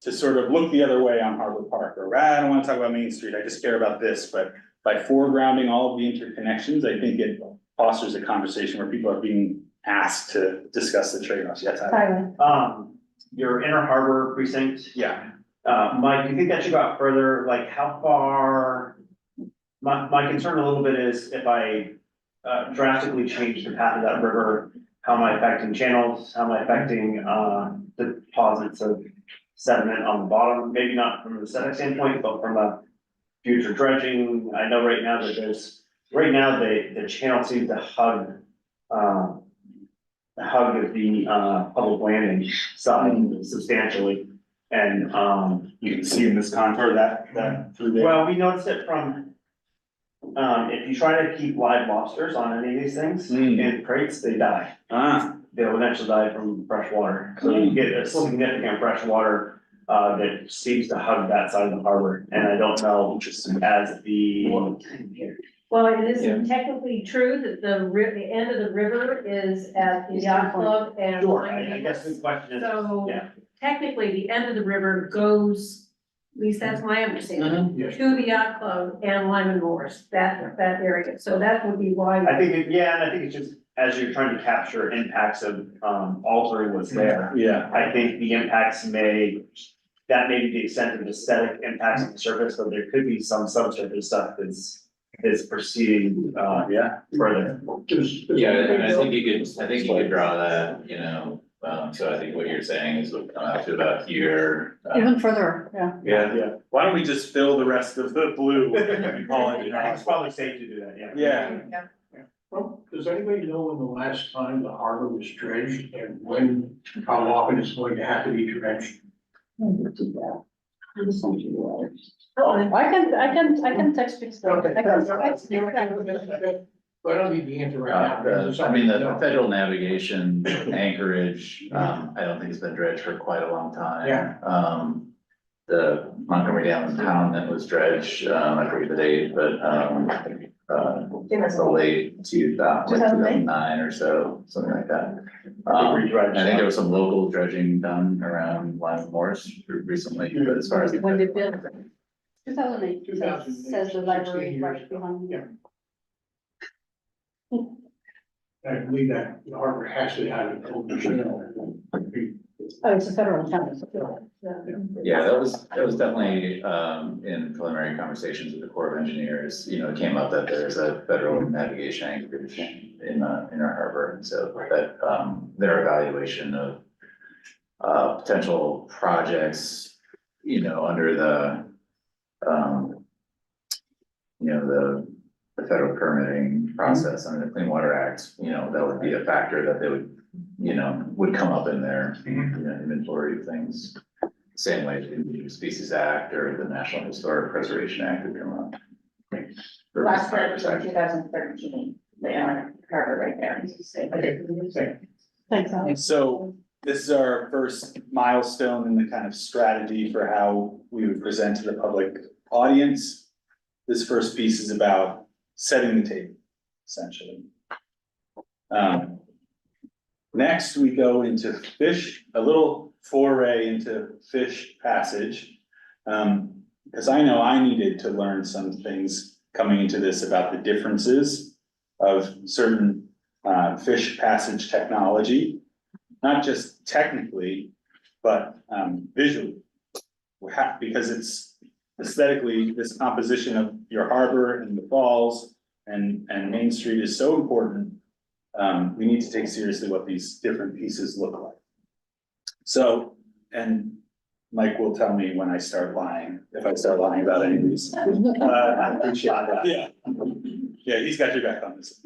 to sort of look the other way on Harbor Park, or I don't want to talk about Main Street, I just care about this. But by foregrounding all of the interconnections, I think it fosters a conversation where people are being asked to discuss the trade-offs. Yes, Your Inner Harbor precinct, yeah. Mike, do you think that should go out further? Like how far? My concern a little bit is if I drastically change the path of that river, how am I affecting channels? How am I affecting the deposits of sediment on the bottom? Maybe not from an aesthetic standpoint, but from a future dredging. I know right now that the channel seems to hug the public landing side substantially. And, You can see in this contour that through there. well, we noticed it from, if you try to keep live lobsters on any of these things, in crates, they die. They'll eventually die from fresh water, so you get a significant fresh water, that seems to hug that side of the harbor, and I don't know, as the. Well, it is technically true that the end of the river is at the yacht club and. Sure, I guess the question is, So yeah. technically, the end of the river goes, at least that's my understanding, Yes. to the yacht club and Lyman Morris, that area. So that would be why. I think, yeah, and I think it's just, as you're trying to capture impacts of, altering what's there. Yeah, I think the impacts that may be the extent of aesthetic impacts on the surface, but there could be some subsurface stuff that's proceeding, yeah. further. Yeah, and I think you could draw that, you know, so I think what you're saying is would come out to about here. Even further, yeah. Yeah. Why don't we just fill the rest of the blue and call it, It's probably safe to do that, yeah. Yeah. Well, does anybody know when the last time the harbor was dredged and how often it's going to have to be dredged? I can text you stuff. I can text you. But I don't need the answer right now. I mean, the federal navigation anchorage, I don't think it's been dredged for quite a long time. Yeah. The Montgomery Dam impoundment that was dredged, I forget the date, but, the late 2009 or so, something like that. I think there was some local dredging done around Lyman Morris recently, but as far as. When they built 2008, says the library right behind you. I believe that the harbor has to have an open. Oh, it's a federal campus. Yeah, that was definitely, in preliminary conversations with the Corps of Engineers, you know, it came up that there's a federal navigation anchorage in our harbor, and so that, their evaluation of, potential projects, you know, under the, you know, the federal permitting process under the Clean Water Act, you know, that would be a factor that they would, you know, would come up in their, you know, inventory of things. Same way the Endangered Species Act or the National Historic Preservation Act would come up. Last year was in 2013, they are harbor right there. Thanks, Alex. So this is our first milestone in the kind of strategy for how we would present to the public audience. This first piece is about setting the table, essentially. Next, we go into fish, a little foray into fish passage. Because I know I needed to learn some things coming into this about the differences of certain fish passage technology, not just technically, but visually. Because it's aesthetically, this composition of your harbor and the falls and Main Street is so important. We need to take seriously what these different pieces look like. So, and Mike will tell me when I start lying, if I start lying about any of these. I appreciate that. Yeah, he's got your back on this.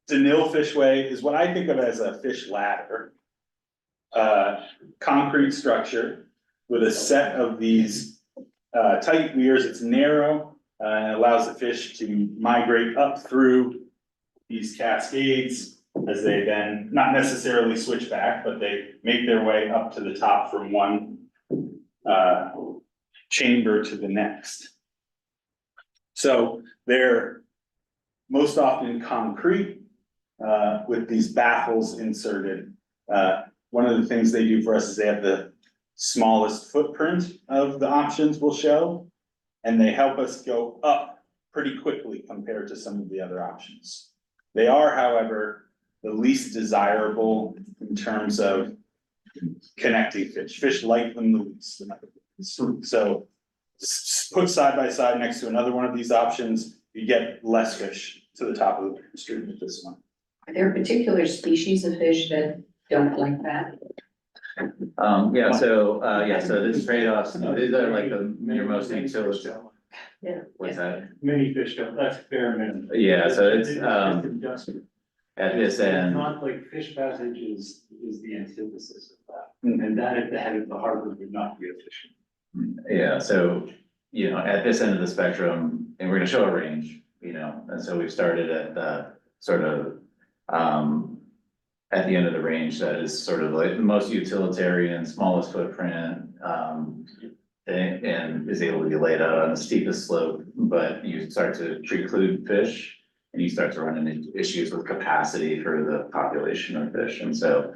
Denil Fishway is what I think of as a fish ladder. Concrete structure with a set of these tight weirs. It's narrow and allows the fish to migrate up through these cascades as they then not necessarily switch back, but they make their way up to the top from one chamber to the next. So they're most often concrete with these baffles inserted. One of the things they do for us is they have the smallest footprint of the options we'll show, and they help us go up pretty quickly compared to some of the other options. They are, however, the least desirable in terms of connecting fish. Fish like them the least. So put side by side next to another one of these options, you get less fish to the top of the street with this one. Are there particular species of fish that don't like that? So this trade-offs, these are like your most utility. Yeah. What's that? Many fish don't, that's bare minimum. Yeah, so it's, at this end. Not like fish passage is the antithesis of that. And that at the head of the harbor would not be efficient. Yeah, so, you know, at this end of the spectrum, and we're gonna show a range, you know, and so we've started at the sort of, at the end of the range, that is sort of like the most utilitarian, smallest footprint, and is able to be laid out on the steepest slope, but you start to preclude fish, and you start to run into issues with capacity for the population of fish, and so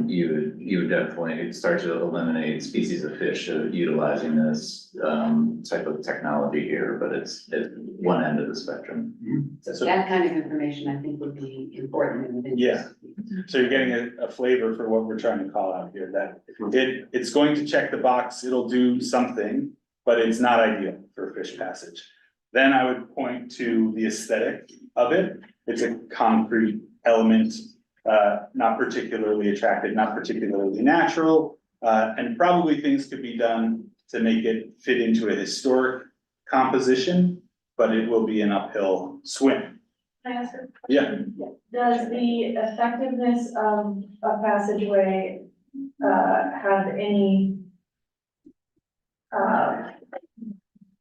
you would definitely start to eliminate species of fish utilizing this type of technology here, but it's one end of the spectrum. So that kind of information I think would be important and of interest. Yeah. So you're getting a flavor for what we're trying to call out here, that it's going to check the box, it'll do something, but it's not ideal for fish passage. Then I would point to the aesthetic of it. It's a concrete element, not particularly attractive, not particularly natural, and probably things could be done to make it fit into a historic composition, but it will be an uphill swim. Can I ask her? Yeah. Does the effectiveness of a passageway, have any,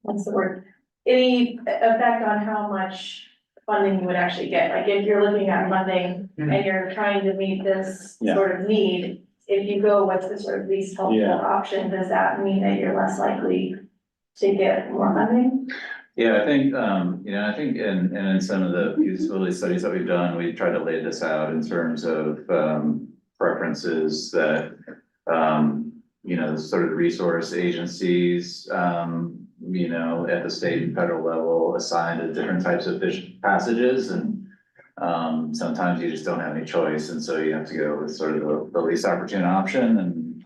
what's the word? Any effect on how much funding you would actually get? Like if you're looking at funding and you're trying to meet this Yeah. sort of need, if you go with the sort of least helpful Yeah. option, does that mean that you're less likely to get more funding? Yeah, I think, you know, I think in some of the feasibility studies that we've done, we tried to lay this out in terms of, preferences that, you know, sort of resource agencies, you know, at the state and federal level assigned to different types of fish passages, and sometimes you just don't have any choice, and so you have to go with sort of the least opportune option, and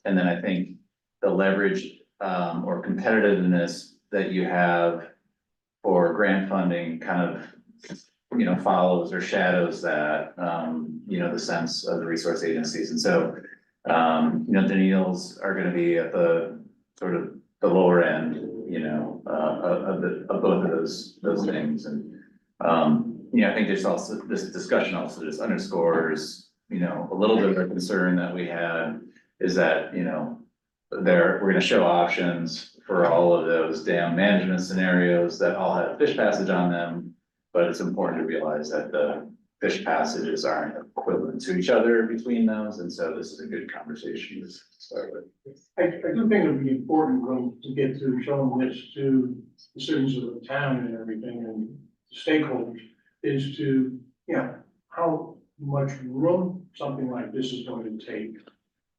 and then I think the leverage or competitiveness that you have for grant funding kind of, you know, follows or shadows that, you know, the sense of the resource agencies. And so, you know, the Neals are gonna be at the sort of the lower end, you know, of both of those things. And, you know, I think there's also, this discussion also just underscores, you know, a little bit of a concern that we had is that, you know, we're gonna show options for all of those dam management scenarios that all have fish passage on them. But it's important to realize that the fish passages aren't equivalent to each other between those, and so this is a good conversation to start with. I do think it would be important when to get to showing this to the citizens of the town and everything and stakeholders is to, you know, how much room something like this is going to take.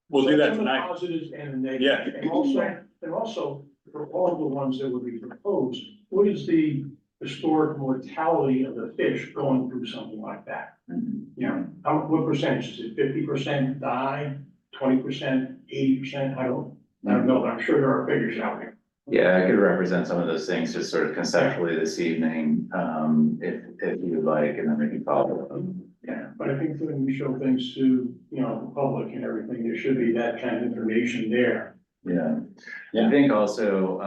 We'll do that Some of the tonight. Positives and the negatives. Yeah. And also for all the ones that would be proposed, what is the historic mortality of the fish going through something like that? You know, what percentage is it? 50% die, 20%, 80%? I don't know, but I'm sure there are figures out there. Yeah, I could represent some of those things just sort of conceptually this evening, if you would like, and then we can follow up. Yeah. But I think when we show things to, you know, the public and everything, there should be that kind of information there. Yeah, I think also,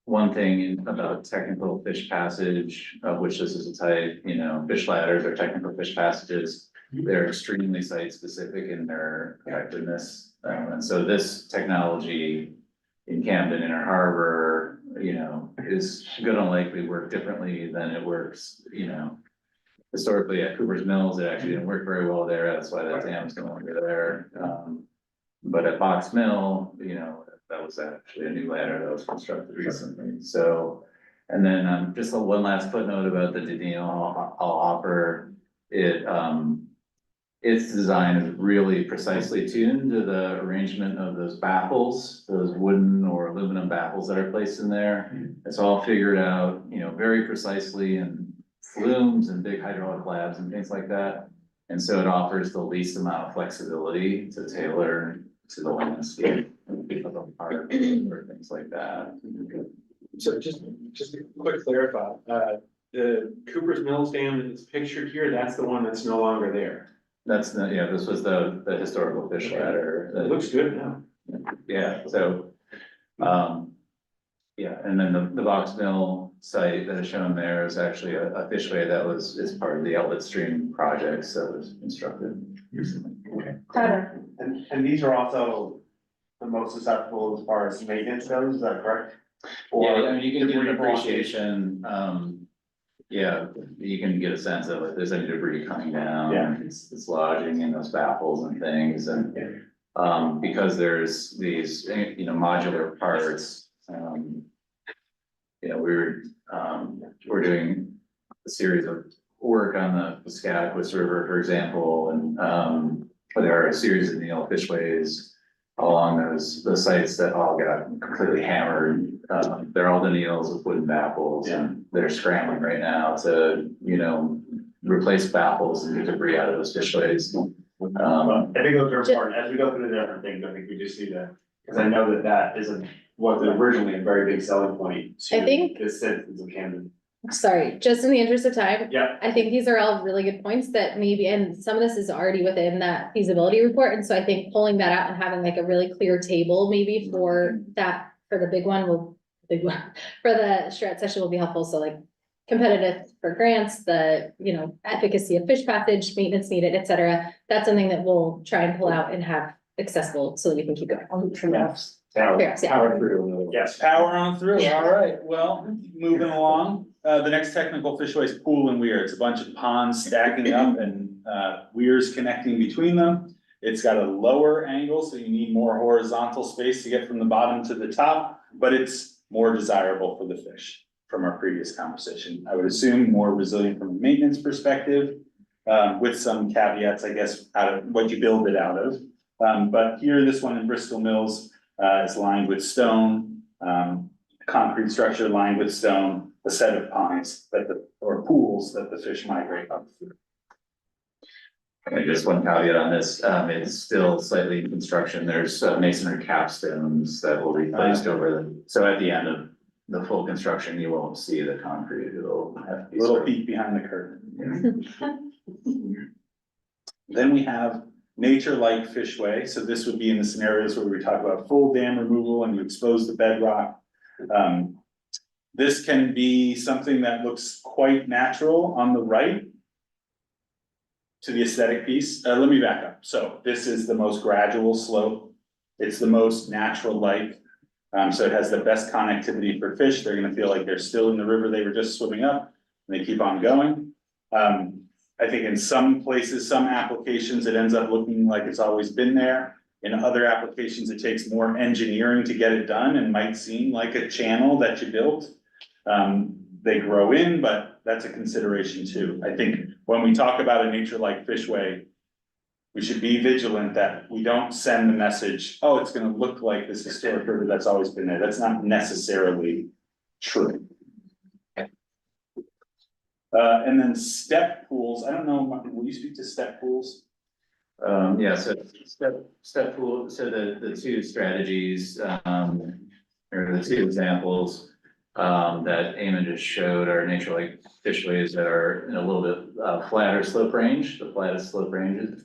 one thing about technical fish passage, of which this is a type, you know, fish ladders or technical fish passages, they're extremely site specific in their effectiveness. And so this technology in Camden Inner Harbor, you know, is gonna likely work differently than it works, you know. Historically at Cooper's Mills, it actually didn't work very well there, that's why that dam's no longer there. But at Box Mill, you know, that was actually a new ladder that was constructed recently, so. And then, just one last footnote about the Daniel Hopper, its design is really precisely tuned to the arrangement of those baffles, those wooden or aluminum baffles that are placed in there. It's all figured out, you know, very precisely, and flumes and big hydraulic labs and things like that. And so it offers the least amount of flexibility to tailor to the landscape of the park or things like that. So just to quick clarify, the Cooper's Mills Dam that's pictured here, that's the one that's no longer there. That's the, yeah, this was the historical fish ladder. It looks good now. Yeah, so, Yeah, and then the Box Mill site that is shown there is actually a fishway that is part of the outlet stream project, so it was constructed recently. Tyler, And these are also the most susceptible as far as maintenance goes, is that correct? Yeah, Or I mean, you can get an debris blocking? appreciation, yeah, you can get a sense of if there's any debris coming down. Yeah. It's lodging in those baffles and things, and, because there's these, modular parts, we're doing a series of work on the Piscataquis River, for example, and, there are a series of fishways along those sites that all got completely hammered. They're all denials with wooden baffles, and they're scrambling right now to, replace baffles and get debris out of those fishways. I think those are important, as we go through the different things, I think we just need to, because I know that was originally a very big selling point I to think- the citizens of Camden. Sorry, just in the interest of time, Yeah, I think these are all really good points that maybe, and some of this is already within that feasibility report, and so I think pulling that out and having like a really clear table maybe for that, for the big one for the shred session will be helpful, so like competitive for grants, the, efficacy of fish passage, maintenance needed, et cetera. That's something that we'll try and pull out and have accessible so that we can keep going. Yes, yeah. power through. Yes, power on through, all right, well, moving along, the next technical fishway is pool and weir, it's a bunch of ponds stacking up and, weirs connecting between them. It's got a lower angle, so you need more horizontal space to get from the bottom to the top, but it's more desirable for the fish from our previous conversation. I would assume more resilient from a maintenance perspective, with some caveats, I guess, out of what you build it out of. But here, this one in Bristol Mills, is lined with stone, concrete structure lined with stone, a set of ponds or pools that the fish migrate up through. And just one caveat on this, it's still slightly in construction, there's masonry capstones that will be placed over them. So at the end of the full construction, you won't see the concrete, it'll have to be. Little peek behind the curtain. Then we have nature-like fishway, so this would be in the scenarios where we talk about full dam removal and you expose the bedrock. This can be something that looks quite natural on the right to the aesthetic piece. Let me back up. So this is the most gradual slope. It's the most natural-like. So it has the best connectivity for fish. They're gonna feel like they're still in the river they were just swimming up, and they keep on going. I think in some places, some applications, it ends up looking like it's always been there. In other applications, it takes more engineering to get it done and might seem like a channel that you built. They grow in, but that's a consideration too. I think when we talk about a nature-like fishway, we should be vigilant that we don't send the message, oh, it's gonna look like this historic river that's always been there. That's not necessarily true. And then step pools, I don't know, will you speak to step pools? Yeah, so step pool, so the two strategies, or the two examples. That Eamon just showed are nature-like fishways that are in a little bit flatter slope range, the flattest slope ranges.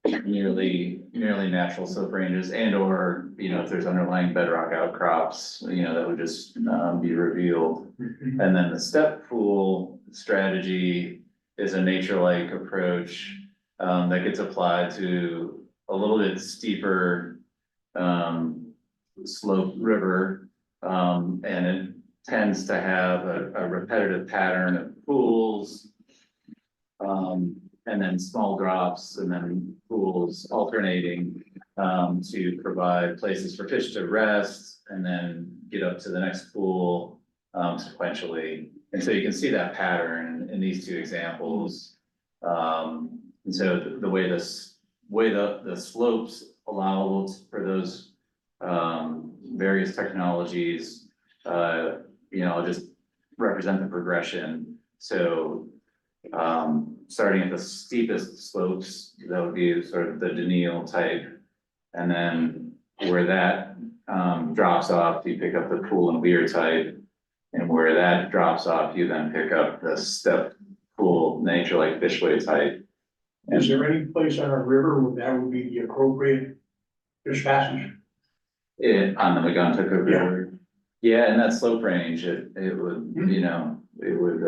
Nearly natural slope ranges, and or, if there's underlying bedrock outcrops, that would just be revealed. And then the step pool strategy is a nature-like approach that gets applied to a little bit steeper slope river. And it tends to have a repetitive pattern of pools. And then small drops and then pools alternating to provide places for fish to rest and then get up to the next pool sequentially. And so you can see that pattern in these two examples. And so the way the slopes allow for those various technologies, I'll just represent the progression. So starting at the steepest slopes, that would be sort of the denial type. And then where that drops off, you pick up the pool and weir type. And where that drops off, you then pick up the step pool, nature-like fishway type. Is there any place on a river where that would be the appropriate fish passage? On the Megunticook River. Yeah, and that slope range, it would, you know, it would,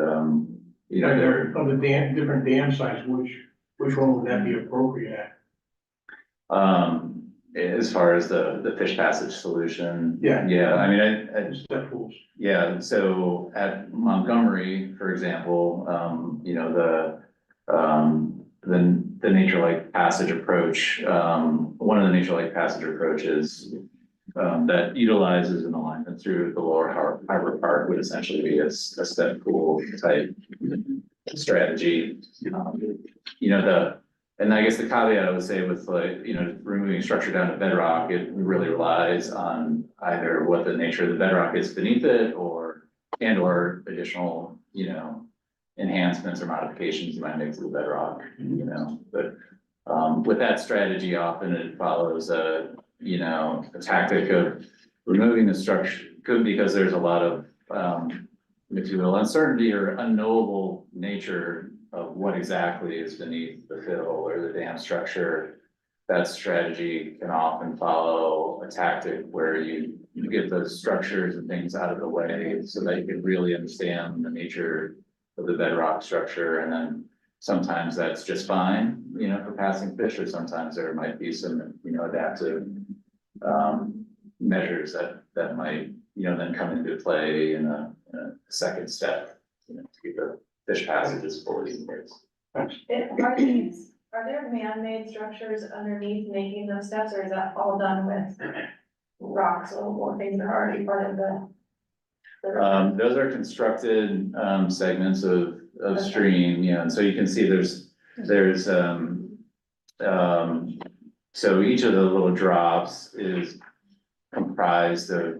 you know, there. Of the dam, different dam sites, which one would that be appropriate at? As far as the fish passage solution. Yeah. Yeah, I mean, Step pools. yeah, so at Montgomery, for example, you know, the nature like passage approach, one of the nature like passage approaches that utilizes an alignment through the lower harbor park would essentially be a step pool type strategy. You know, and I guess the caveat I would say with like, you know, removing structure down to bedrock, it really relies on either what the nature of the bedrock is beneath it or additional, you know, enhancements or modifications you might make to the bedrock, you know, but with that strategy, often it follows you know, a tactic of removing the structure, good because there's a lot of, if you will, uncertainty or unknowable nature of what exactly is beneath the fill or the dam structure. That strategy can often follow a tactic where you get those structures and things out of the way so that you can really understand the nature of the bedrock structure. And then sometimes that's just fine, you know, for passing fish, or sometimes there might be some, you know, adaptive measures that might, you know, then come into play in a second step, you know, to keep the fish passages forward in place. Are there man-made structures underneath making those steps, or is that all done with rocks or things that are already part of the? Those are constructed segments of stream, you know, and so you can see there's so each of the little drops is comprised of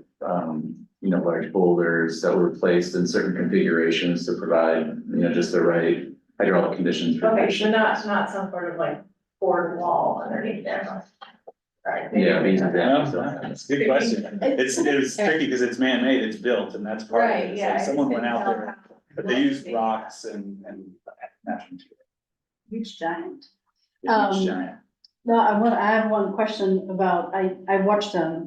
you know, large boulders that were placed in certain configurations to provide, you know, just the right hydraulic conditions for Okay, fish. so not some sort of like board wall underneath there. Right. Yeah, maybe- That's a good question. It was tricky because it's man-made, it's built, and that's part of Right, it. It's yeah. like I someone just went didn't out know there, how- but they used rocks and natural material. Huge giant. It's huge giant. No, I have one question about, I watched a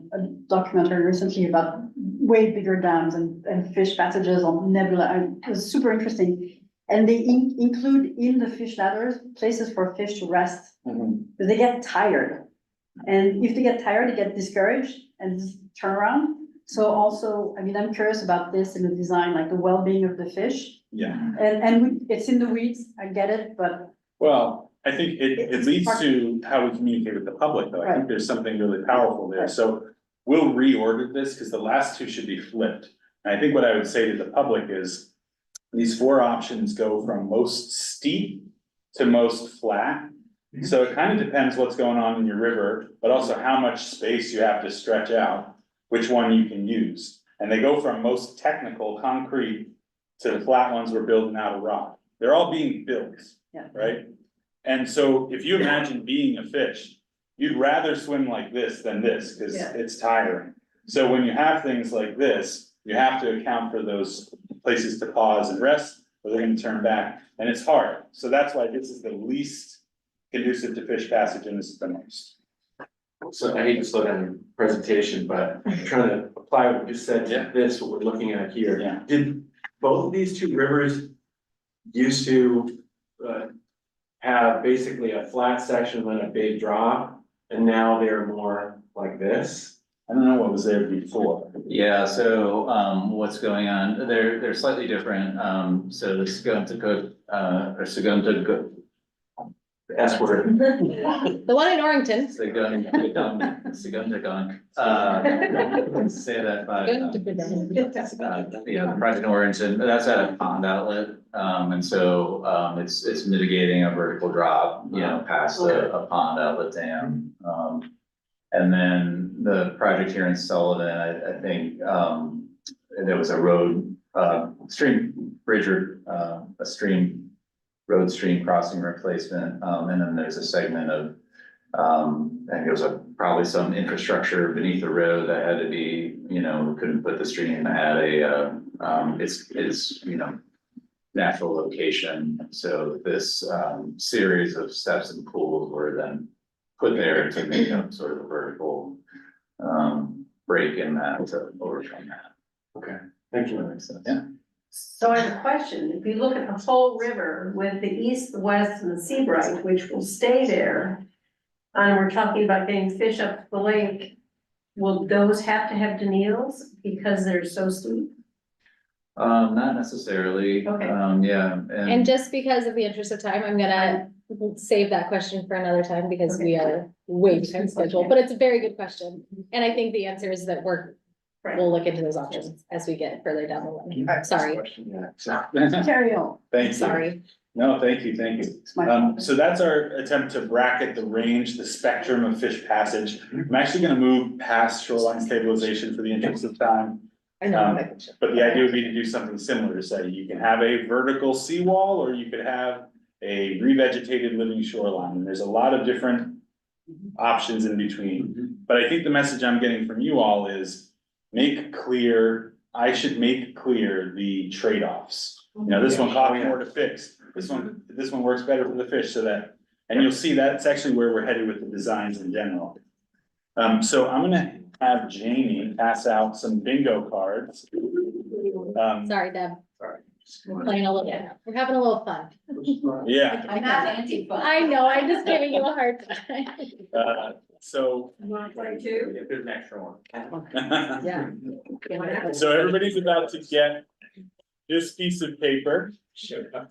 documentary recently about way bigger dams and fish passages on nebula, and it was super interesting. And they include in the fish ladders, places for fish to rest, because they get tired. And if they get tired, they get discouraged and just turn around. So also, I mean, I'm curious about this in the design, like the well-being of the fish. Yeah, It's in the weeds, I get it, but well, I think it It's leads hard- to how we communicate with the public, though. I think Right. there's something really powerful there. Right. So we'll reorder this because the last two should be flipped. And I think what I would say to the public is these four options go from most steep to most flat. So it kind of depends what's going on in your river, but also how much space you have to stretch out, which one you can use. And they go from most technical concrete to the flat ones we're building out of rock. They're all being built, Yeah. right? And so if you imagine being a fish, you'd rather swim like this than this, because Yeah. it's tiring. So when you have things like this, you have to account for those places to pause and rest, or they're gonna turn back, and it's hard. So that's why this is the least conducive to fish passage, and this is the most. So I hate to slow down your presentation, but I'm trying to apply what you just said Yeah. to this, what we're looking at here. Yeah. Did both of these two rivers used to have basically a flat section and then a big drop, and now they're more like this? I don't know what was there before. Yeah, so what's going on, they're slightly different, so the Megunticook, or Megunticook. The S word. The one in Orrington. Megunticook, say that five times. Yeah, the project in Origin, that's at a pond outlet, and so it's mitigating a vertical drop, you know, past a pond outlet dam. And then the project here in Sullivan, I think, there was a road, stream bridge or, a stream, road stream crossing replacement, and then there's a segment of, I think it was probably some infrastructure beneath the road that had to be, you know, couldn't put the stream at its, you know, natural location. So this, series of steps and pools were then put there to make up sort of a vertical, break in that to overcome that. Okay, thank you. That makes sense. Yeah. So I have a question, if you look at the whole river with the east, the west, and the Seabright, which will stay there. And we're talking about getting fish up the lake, will those have to have denials because they're so steep? Not necessarily, Okay. yeah, And just because of the interest of time, I'm gonna save that question for another time because we are way behind schedule, but it's a very good question. And I think the answer is that we'll look into those options as we get further down the line. Sorry, Carry on. Thank you. sorry. No, thank you, thank you. It's my So that's our attempt to bracket the range, the spectrum of fish passage. I'm actually gonna move past shoreline stabilization for the interest of time. I know. I'm like, But the idea would be to do something similar, to say you can have a vertical seawall, or you could have a revegetated living shoreline, and there's a lot of different options in between. But I think the message I'm getting from you all is, I should make clear the trade-offs. You know, this one costs more to fix, this one works better for the fish, so that, and you'll see that's actually where we're headed with the designs in general. So I'm gonna have Jamie pass out some bingo cards. Sorry, Deb. Sorry. We're playing a little, we're having a little fun. Yeah, I'm not anti-fun. I know, I'm just giving you a hard time. so. You wanna play too? There's an extra one. Yeah. So everybody's about to get this piece of paper.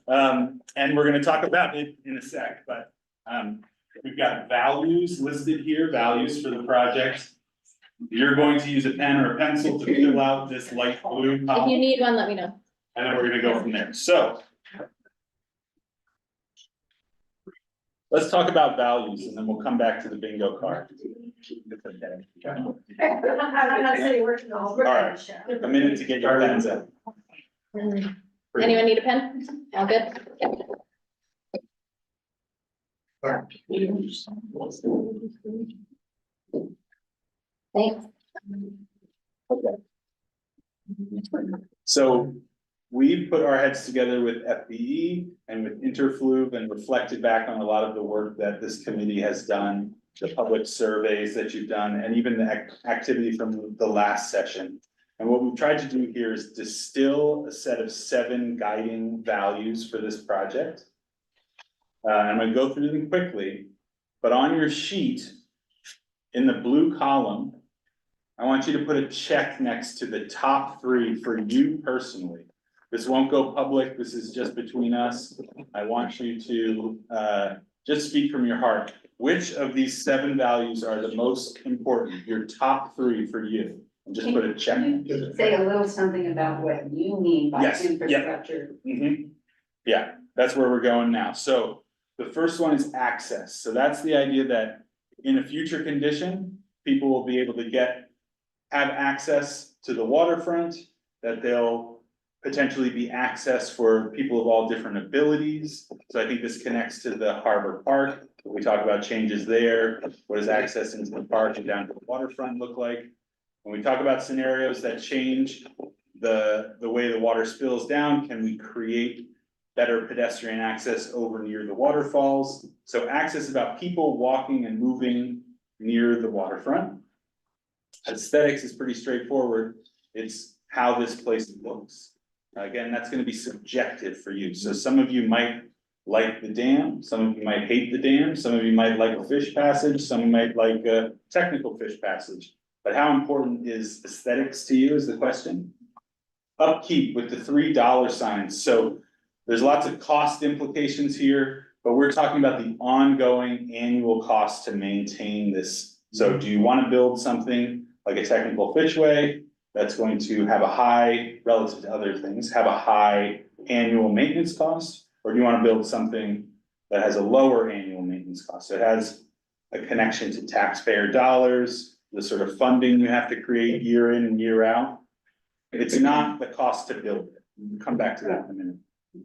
And we're gonna talk about it in a sec, but, we've got values listed here, values for the project. You're going to use a pen or a pencil to fill out this light blue If you column, need one, let me know. and then we're gonna go from there, so. Let's talk about values, and then we'll come back to the bingo card. I'm not saying we're. All right, a minute to get your pens out. Anyone need a pen? All good? Thanks. So we've put our heads together with FBE and with Interfluve and reflected back on a lot of the work that this committee has done, the public surveys that you've done, and even the activity from the last session. And what we've tried to do here is distill a set of 7 guiding values for this project. I'm gonna go through them quickly, but on your sheet, in the blue column, I want you to put a check next to the top 3 for you personally. This won't go public, this is just between us. I want you to just speak from your heart. Which of these 7 values are the most important, your top 3 for you? And just put a check. Can you say a little something about what you mean by Yes, yep. infrastructure? Yeah, that's where we're going now. So the first one is access. So that's the idea that in a future condition, people will be able to have access to the waterfront, that they'll potentially be access for people of all different abilities. So I think this connects to the Harbor Park. We talk about changes there. What does access into the park and down to the waterfront look like? When we talk about scenarios that change the way the water spills down, can we create better pedestrian access over near the waterfalls? So access is about people walking and moving near the waterfront. Aesthetics is pretty straightforward. It's how this place looks. Again, that's gonna be subjective for you. So some of you might like the dam, some of you might hate the dam, some of you might like a fish passage, some might like a technical fish passage. But how important is aesthetics to you is the question. Upkeep with the $3 signs. So there's lots of cost implications here, but we're talking about the ongoing annual cost to maintain this. So do you want to build something like a technical fishway that's going to have a high, relative to other things, have a high annual maintenance cost? Or do you want to build something that has a lower annual maintenance cost? So it has a connection to taxpayer dollars, the sort of funding you have to create year in and year out. It's not the cost to build it. We'll come back to that in a minute.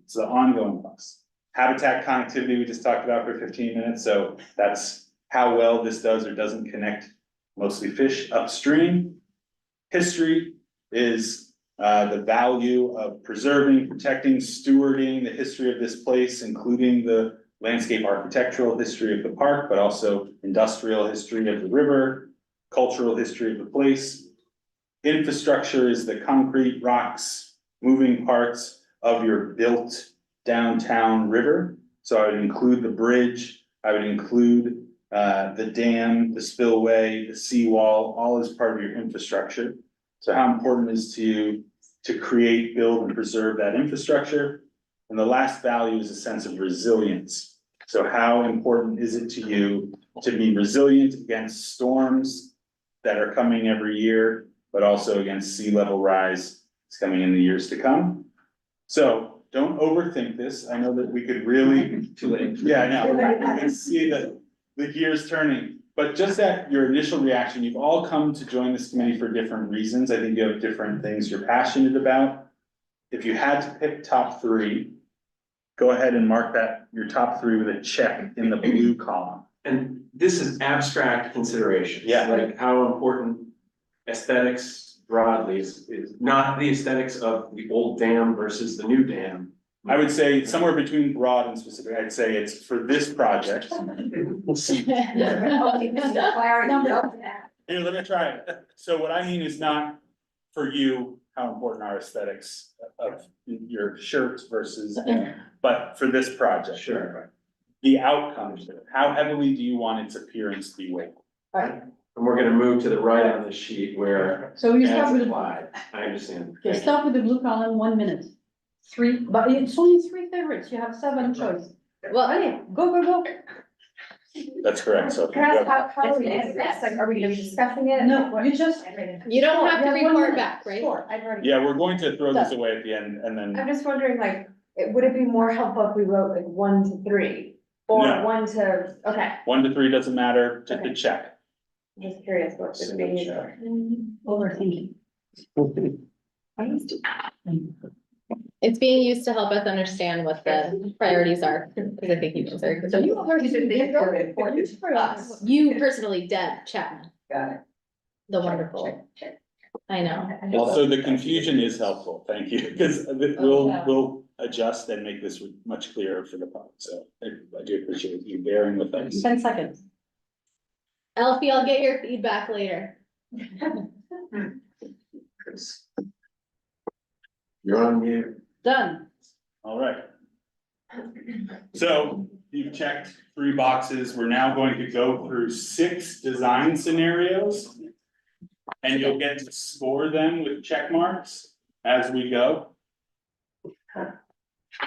It's the ongoing costs. Habitat connectivity, we just talked about for 15 minutes, so that's how well this does or doesn't connect mostly fish upstream. History is the value of preserving, protecting, stewarding the history of this place, including the landscape architectural history of the park, but also industrial history of the river, cultural history of the place. infrastructure is the concrete, rocks, moving parts of your built downtown river. So I would include the bridge, I would include the dam, the spillway, the seawall, all as part of your infrastructure. So how important is to you to create, build, and preserve that infrastructure? And the last value is a sense of resilience. So how important is it to you to be resilient against storms that are coming every year, but also against sea level rise that's coming in the years to come? So don't overthink this. I know that we could really. Too late. Yeah, I know. You can see the gears turning, but just at your initial reaction, you've all come to join this committee for different reasons. I think you have different things you're passionate about. If you had to pick top three, go ahead and mark that, your top three with a check in the blue column. And this is abstract considerations. Yeah. Like how important aesthetics broadly is not the aesthetics of the old dam versus the new dam. I would say somewhere between broad and specific. I'd say it's for this project. Here, let me try it. So what I mean is not for you, how important are aesthetics of your shirts versus, but for this project. Sure. The outcomes, how heavily do you want its appearance to be weighted? And we're gonna move to the right on the sheet where So you as start with, applied. I understand. okay, start with the blue column, 1 minute. Three, but it's only 3 favorites, you have 7 choices. Well, Okay, go. That's correct, so. Can I ask how are we doing this? Like, are we gonna be discussing it? No, you just. you don't have to Yeah, 1 report minute. back, right? Sure, I've already. Yeah, we're going to throw this away at the end and then, I'm just wondering, like, would it be more helpful if we wrote like 1 to 3? Or No. 1 to, okay, 1 to 3 doesn't matter, just a check. I'm just curious what's it being used for. Overthinking. It's being used to help us understand what the priorities are, because I think you answered. So you important for us. You personally, Deb Chapman, Got it. the wonderful. I know. Also, the confusion is helpful, thank you, because we'll adjust and make this much clearer for the public, so I do appreciate you bearing with us. 10 seconds. Elfie, I'll get your feedback later. You're on mute. Done. All right. So you've checked 3 boxes. We're now going to go through 6 design scenarios. And you'll get to score them with check marks as we go.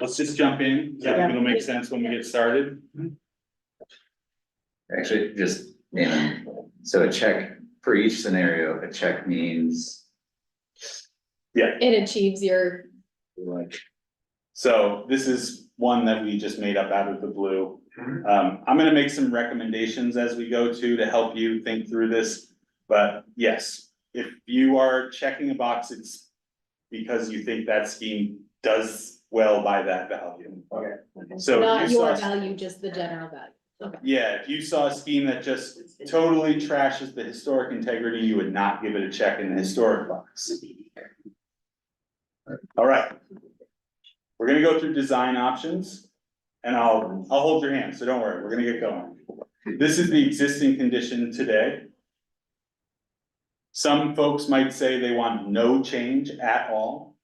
Let's just jump in. It'll make sense when we get started. Actually, just, so a check for each scenario, a check means. It achieves your, So this is one that we just made up out of the blue. I'm gonna make some recommendations as we go to help you think through this. But yes, if you are checking a box, it's because you think that scheme does well by that value. Okay. So if not you your saw, value, just the general value. Okay. yeah, if you saw a scheme that just totally trashes the historic integrity, you would not give it a check in the historic box. All right. We're gonna go through design options and I'll hold your hand, so don't worry, we're gonna get going. This is the existing condition today. Some folks might say they want no change at all.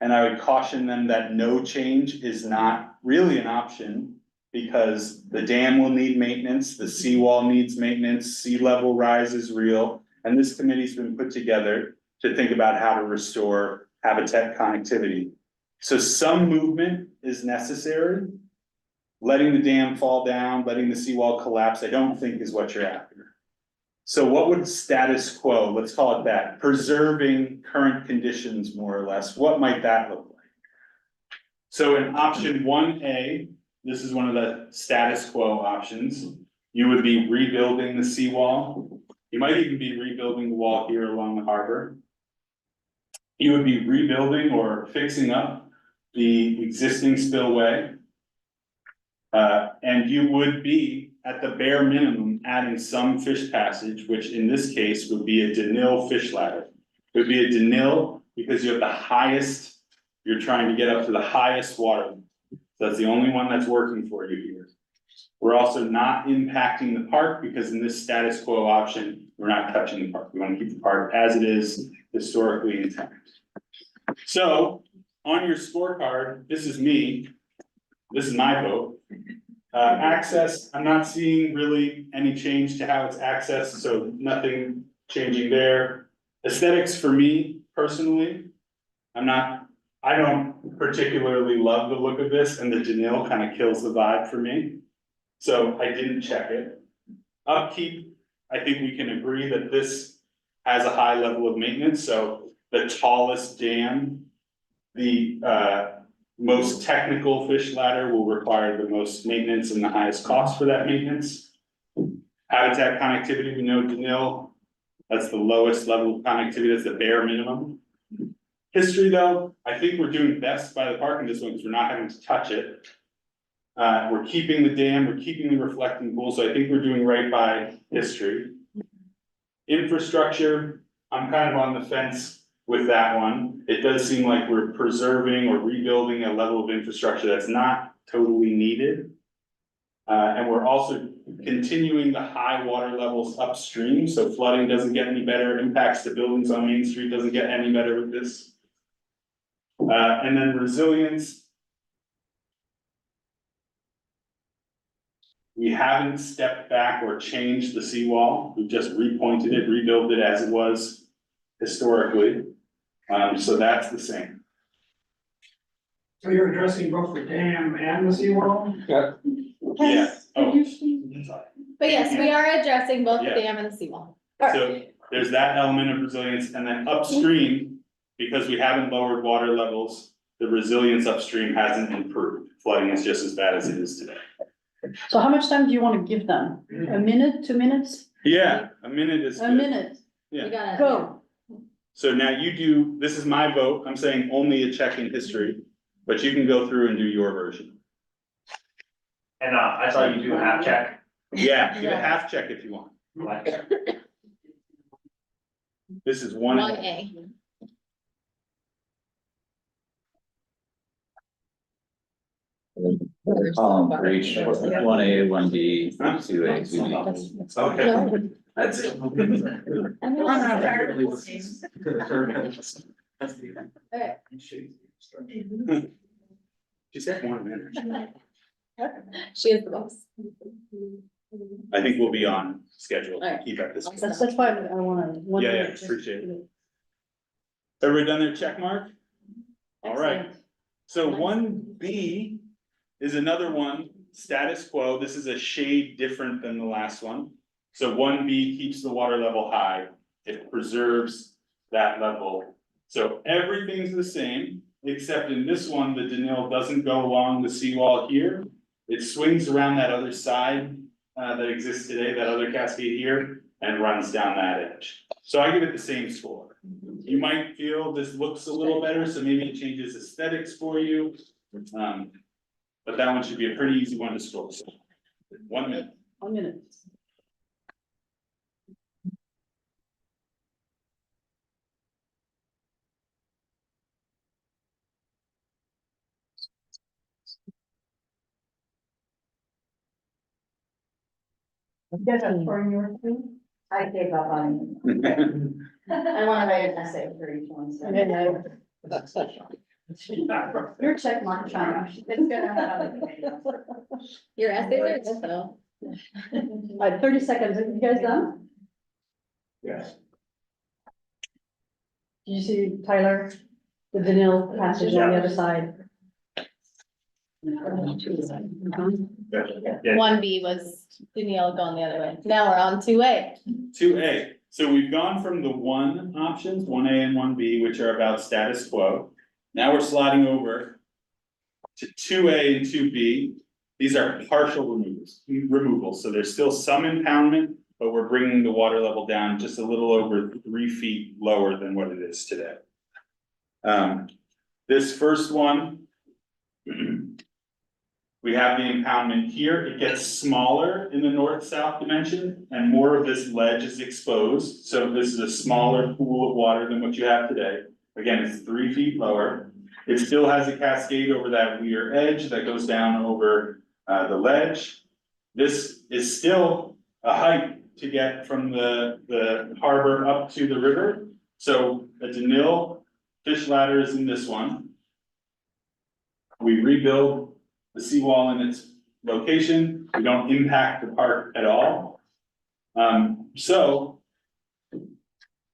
And I would caution them that no change is not really an option because the dam will need maintenance, the seawall needs maintenance, sea level rise is real. And this committee's been put together to think about how to restore habitat connectivity. So some movement is necessary. Letting the dam fall down, letting the seawall collapse, I don't think is what you're after. So what would status quo, let's call it that, preserving current conditions more or less, what might that look like? So in option 1A, this is one of the status quo options. You would be rebuilding the seawall. You might even be rebuilding the wall here along the harbor. You would be rebuilding or fixing up the existing spillway. And you would be, at the bare minimum, adding some fish passage, which in this case would be a denil fish ladder. It would be a denil because you have the highest, you're trying to get up to the highest water. So that's the only one that's working for you here. We're also not impacting the park because in this status quo option, we're not touching the park. We want to keep the park as it is historically intact. So on your scorecard, this is me. This is my vote. Access, I'm not seeing really any change to how it's accessed, so nothing changing there. Aesthetics for me personally, I don't particularly love the look of this, and the Janelle kind of kills the vibe for me. So I didn't check it. Upkeep, I think we can agree that this has a high level of maintenance, so the tallest dam, the most technical fish ladder will require the most maintenance and the highest cost for that maintenance. Habitat connectivity, we know Danil, that's the lowest level of connectivity, that's the bare minimum. History though, I think we're doing best by the park in this one because we're not having to touch it. We're keeping the dam, we're keeping the reflecting pool, so I think we're doing right by history. Infrastructure, I'm kind of on the fence with that one. It does seem like we're preserving or rebuilding a level of infrastructure that's not totally needed. And we're also continuing the high water levels upstream, so flooding doesn't get any better, impacts to buildings on Main Street doesn't get any better with this. And then resilience. We haven't stepped back or changed the seawall, we've just repointed it, rebuilt it as it was historically. So that's the same. So you're addressing both the dam and the seawall? Yeah. Oh, sorry. But yes, we are addressing both the Yeah. dam and the seawall. So there's that element of resilience, and then upstream, because we haven't lowered water levels, the resilience upstream hasn't improved. Flooding is just as bad as it is today. So how much time do you want to give them? A minute, 2 minutes? Yeah, a minute is A good. minute, Yeah. We gotta- go. So now you do, this is my vote, I'm saying only a check in history, but you can go through and do your version. And I saw you do a half check. Yeah, give a Yeah. half check if you want. Like, This is one. 1A. Column for each, 1A, 1B, 2A, 2B. Okay. That's it. Okay. She said 1 minute. She is the boss. I think we'll be on schedule, Alright. keep at this. That's why I wanna. Yeah, appreciate it. Everybody done their check mark? All right, so 1B is another one, status quo, this is a shade different than the last one. So 1B keeps the water level high, it preserves that level. So everything's the same, except in this one, the Danil doesn't go along the seawall here. It swings around that other side that exists today, that other cascade here, and runs down that edge. So I give it the same score. You might feel this looks a little better, so maybe it changes aesthetics for you. But that one should be a pretty easy one to score. So 1 minute. 1 minute. I gave up on I wanna write an essay for each one, so. Your check mark, China. It's gonna have. Your essays are good though. All right, 30 seconds, are you guys done? Yes. Did you see Tyler, the Danil passage on the other side? yeah, 1B was Danielle going the other way. Now we're on 2A. 2A, so we've gone from the 1 options, 1A and 1B, which are about status quo. Now we're sliding over to 2A and 2B. These are partial removals, so there's still some impoundment, but we're bringing the water level down just a little over 3 feet lower than what it is today. This first one, we have the impoundment here. It gets smaller in the north-south dimension and more of this ledge is exposed. So this is a smaller pool of water than what you have today. Again, it's 3 feet lower. It still has a cascade over that rear edge that goes down over the ledge. This is still a hike to get from the harbor up to the river. So a Denil fish ladder is in this one. We rebuild the seawall in its location. We don't impact the park at all. So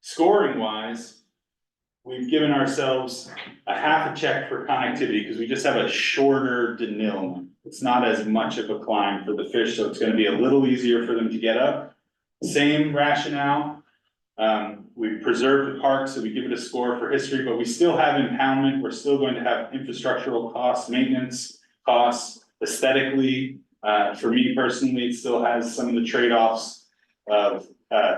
scoring wise, we've given ourselves a half a check for connectivity because we just have a shorter Denil. It's not as much of a climb for the fish, so it's gonna be a little easier for them to get up. Same rationale. We preserved the park, so we give it a score for history, but we still have impoundment. We're still going to have infrastructural costs, maintenance costs, aesthetically. For me personally, it still has some of the trade-offs of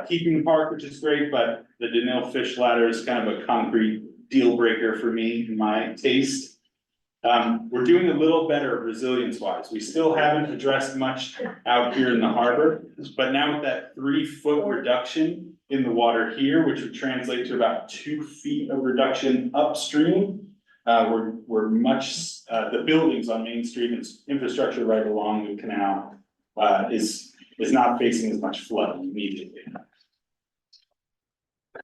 keeping the park, which is great, but the Denil fish ladder is kind of a concrete deal breaker for me in my taste. We're doing a little better resilience wise. We still haven't addressed much out here in the harbor, but now with that 3-foot reduction in the water here, which would translate to about 2 feet of reduction upstream. We're much, the buildings on Main Street and infrastructure right along the canal, is not facing as much flood immediately.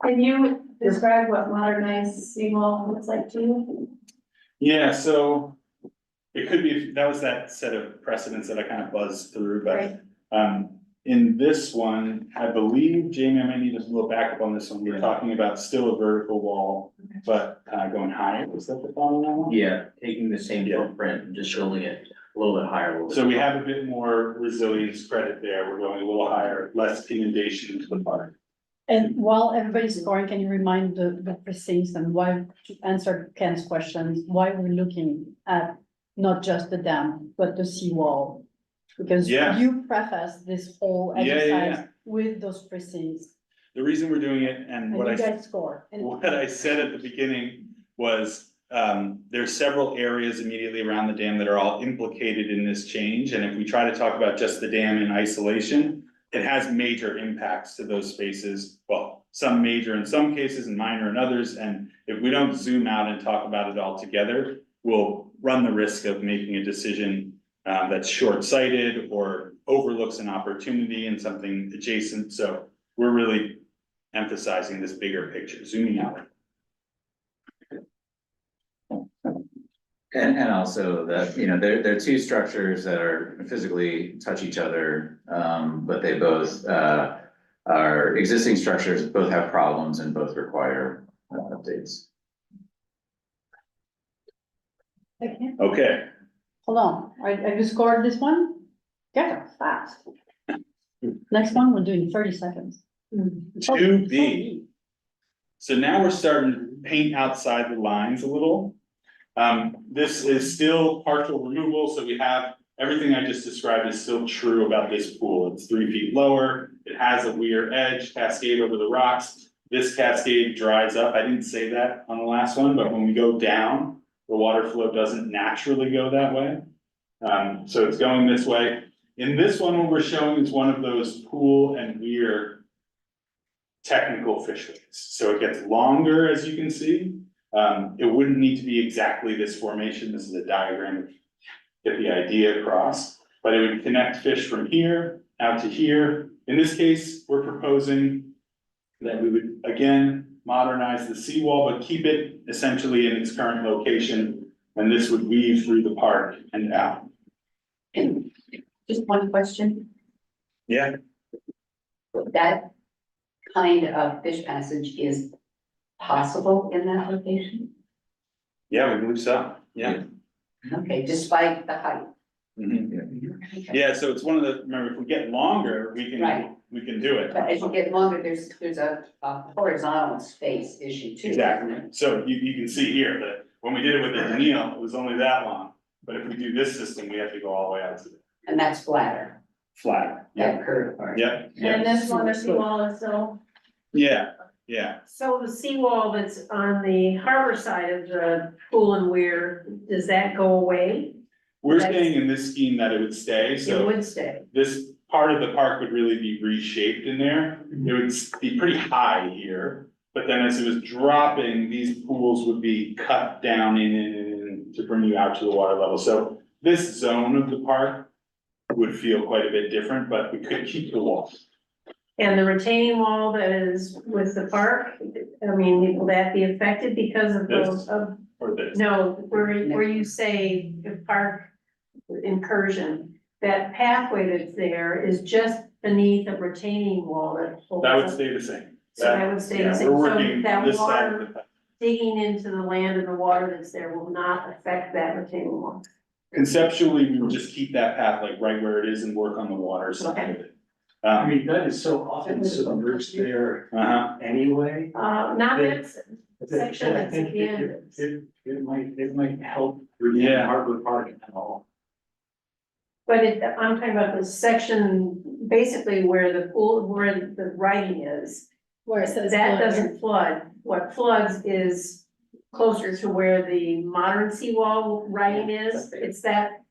Can you describe what modernized seawall looks like to you? Yeah, so it could be, that was that set of precedents that I kind of buzzed through, but, in this one, I believe, Jamie, I might need a little backup on this one. We're talking about still a vertical wall, but, going higher. Is that the thought on that one? Yeah, taking the same footprint and just building it a little bit higher. So we have a bit more resilience credit there. We're going a little higher, less inundation into the park. And while everybody's scoring, can you remind the precincts and why, to answer Ken's questions, why we're looking at not just the dam, but the seawall? Because Yeah. you preface this whole Yeah, yeah, exercise yeah. with those precincts, The reason we're doing it and and what you I, guys score. And what I said at the beginning was, there's several areas immediately around the dam that are all implicated in this change. And if we try to talk about just the dam in isolation, it has major impacts to those spaces. Well, some major in some cases and minor in others. And if we don't zoom out and talk about it all together, we'll run the risk of making a decision that's short-sighted or overlooks an opportunity in something adjacent. So we're really emphasizing this bigger picture, zooming out. And also that, you know, there are two structures that are physically touch each other, but they both are existing structures, both have problems and both require updates. Okay. hold on, have you scored this one? Get it fast. Next one, we'll do in 30 seconds. 2B. So now we're starting to paint outside the lines a little. This is still partial removal, so we have, everything I just described is still true about this pool. It's 3 feet lower, it has a weir edge, cascade over the rocks. This cascade dries up, I didn't say that on the last one, but when we go down, the water flow doesn't naturally go that way. So it's going this way. In this one, what we're showing is one of those pool and weir technical fishways. So it gets longer, as you can see. It wouldn't need to be exactly this formation. This is a diagram to get the idea across, but it would connect fish from here out to here. In this case, we're proposing that we would, again, modernize the seawall, but keep it essentially in its current location. And this would weave through the park and out. Just one question, Yeah. that kind of fish passage is possible in that location? Yeah, we believe so. Yeah. Okay, despite the height. Mhm. Yeah, so it's one of the, remember, if we get longer, Right. we can do it. But as you get longer, there's a horizontal space issue too. Exactly. Isn't it? So you can see here that when we did it with the Daniil, it was only that long. But if we do this system, we have to go all the way out to the And that's flatter, flat. that curve part. Yep. And this one, the seawall is still, Yeah, yeah. so the seawall that's on the harbor side of the pool and weir, does that go away? We're saying in this scheme that it would stay, It so would stay. this part of the park would really be reshaped in there. It would be pretty high here. But then as it was dropping, these pools would be cut down in to bring you out to the water level. So this zone of the park would feel quite a bit different, but we could keep the wall. And the retaining wall that is with the park, I mean, will that be affected because of those, Or this. no, where you say the park incursion, that pathway that's there is just beneath a retaining wall that holds That would up. stay the same. So that would stay the Yeah, same. we're So working that on this side of water- the path. Digging into the land and the water that's there will not affect that retaining wall. Conceptually, we would just keep that path like right where it is and work on the water side of it. I mean, that is so often submerged there anyway. Not that section I that's think at the end. it might help redeem Yeah. Harbor Park at all. But I'm talking about the section, basically where the pool, where the writing is. Where it says. That pool doesn't flood. What floods is closer to where the modern seawall writing is. It's that,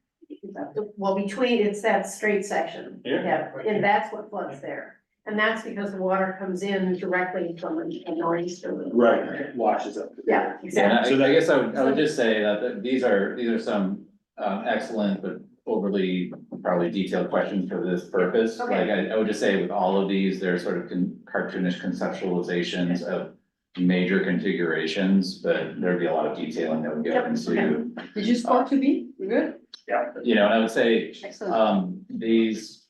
well, between, it's that straight section. Yeah. And that's what floods there. And that's because the water comes in directly from a northeaster. Right, it washes up. Yeah, Yeah, exactly. and I guess I would just say that these are some excellent but overly probably detailed questions for this purpose. Okay. Like I would just say with all of these, they're sort of cartoonish conceptualizations of major configurations, but there'd be a lot of detailing that would go Yep, into. Did you score to be? You good? You know, and I would say, Excellent. these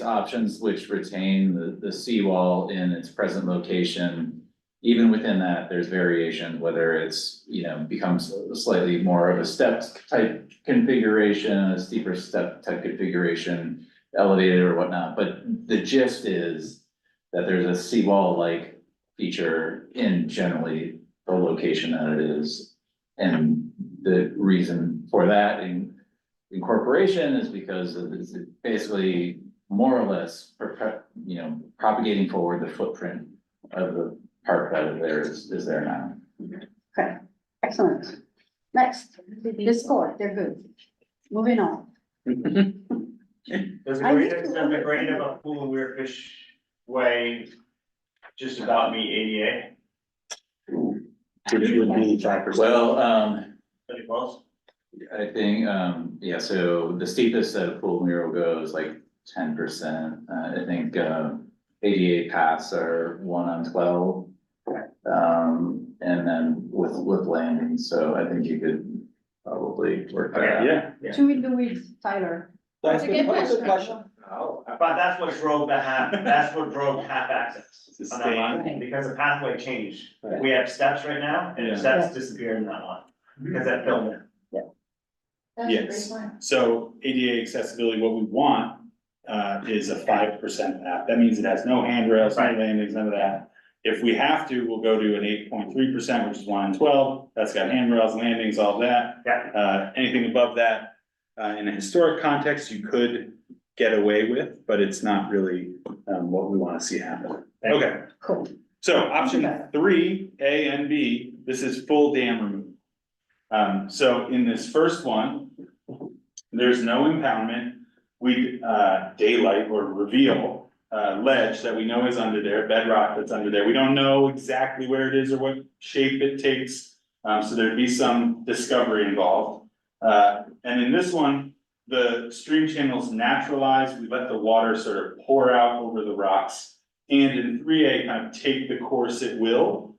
options which retain the seawall in its present location. Even within that, there's variation, whether it's, you know, becomes slightly more of a steps type configuration, a steeper step type configuration, elevated or whatnot, but the gist is that there's a seawall-like feature in generally the location that it is. And the reason for that incorporation is because it's basically more or less, you know, propagating forward the footprint of the park that is there now. Okay, excellent. Next, the score, they're good. Moving on. There's a grade of a pool and weir fish way just about meet ADA, Which would be 5%. Well, pretty close. I think, yeah, so the steepest that a pool mural goes like 10%. I think, ADA paths are 1 on 12. And then with landings, so I think you could probably work that out. Yeah. Two in the weeds, Tyler. That's a good question. Oh, but that's what drove half access on that line, because the pathway changed. We have steps right now, and the steps disappeared in that line, because that filled in. Yes, so ADA accessibility, what we want, is a 5% path. That means it has no handrails, no landings, none of that. If we have to, we'll go to an 8.3%, which is 1 in 12. That's got handrails, landings, all that. Yeah. Anything above that, in a historic context, you could get away with, but it's not really, what we want to see happen. Okay. Cool. So option 3, A and B, this is full dam removal. So in this first one, there's no impoundment. We, daylight or reveal, ledge that we know is under there, bedrock that's under there. We don't know exactly where it is or what shape it takes. So there'd be some discovery involved. And in this one, the stream channels naturalize. We let the water sort of pour out over the rocks. And in 3A, kind of take the course it will,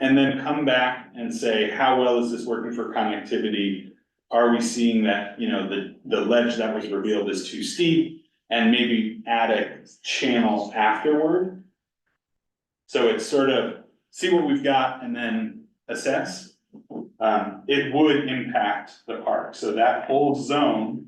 and then come back and say, how well is this working for connectivity? Are we seeing that, you know, the ledge that was revealed is too steep? And maybe add a channel afterward. So it's sort of, see what we've got and then assess. It would impact the park, so that whole zone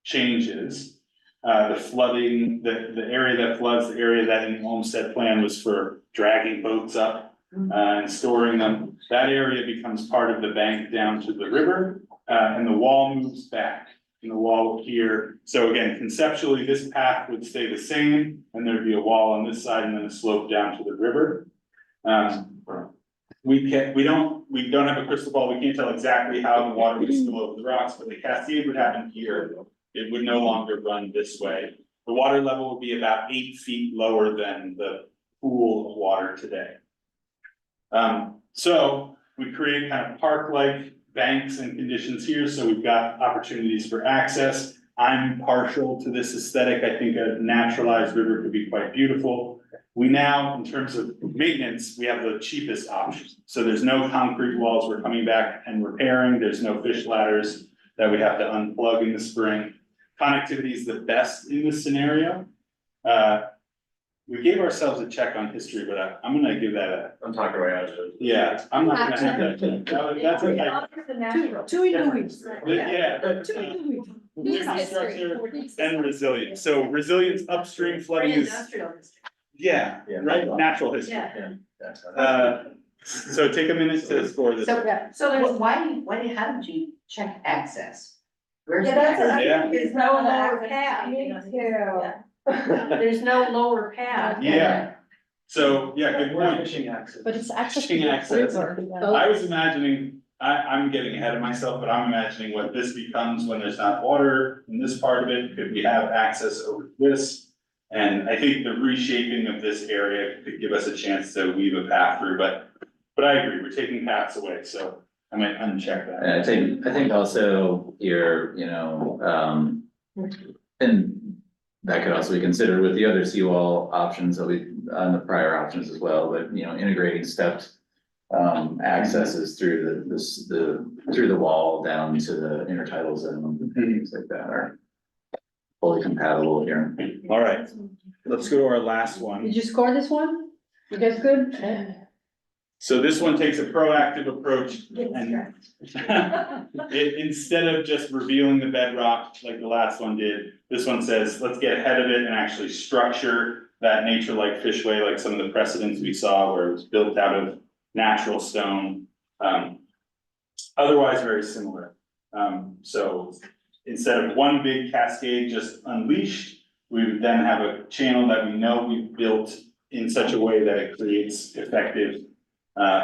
changes. The flooding, the area that floods, the area that in the Homestead plan was for dragging boats up and storing them. That area becomes part of the bank down to the river, and the wall moves back. And the wall here, so again, conceptually, this path would stay the same, and there'd be a wall on this side and then a slope down to the river. We don't have a crystal ball, we can't tell exactly how the water would spill over the rocks, but the cascade would happen here. It would no longer run this way. The water level would be about 8 feet lower than the pool of water today. So we create kind of park-like banks and conditions here, so we've got opportunities for access. I'm partial to this aesthetic. I think a naturalized river could be quite beautiful. We now, in terms of maintenance, we have the cheapest option. So there's no concrete walls we're coming back and repairing. There's no fish ladders that we have to unplug in the spring. Connectivity is the best in this scenario. We gave ourselves a check on history, but I'm gonna give that a, I'm talking right out of it. yeah, I'm not gonna have that. That's okay. Two in the weeds. Yeah. Two in the weeds. Infrastructure and resilience. So resilience upstream flooding is, yeah, Yeah. right, natural history. So take a minute to explore this. So how did you check access? Where's the Yeah, that's access? Yeah. There's no lower path. There's no lower path. Yeah. So, yeah, good point. Fishing access. But it's access to Fishing the access. river. I was imagining, I'm getting ahead of myself, but I'm imagining what this becomes when there's not water in this part of it. Could we have access over this? And I think the reshaping of this area could give us a chance to weave a path through, but I agree, we're taking paths away, so I might uncheck that. And I think also here, and that could also be considered with the other seawall options that on the prior options as well, but, integrating stepped accesses through through the wall down to the intertidal zone, and things like that are fully compatible here. All right, let's go to our last one. Did you score this one? You guys good? So this one takes a proactive approach and instead of just revealing the bedrock like the last one did, this one says, let's get ahead of it and actually structure that nature-like fishway, like some of the precedents we saw where it was built out of natural stone. Otherwise very similar. So instead of one big cascade just unleashed, we would then have a channel that we know we've built in such a way that it creates effective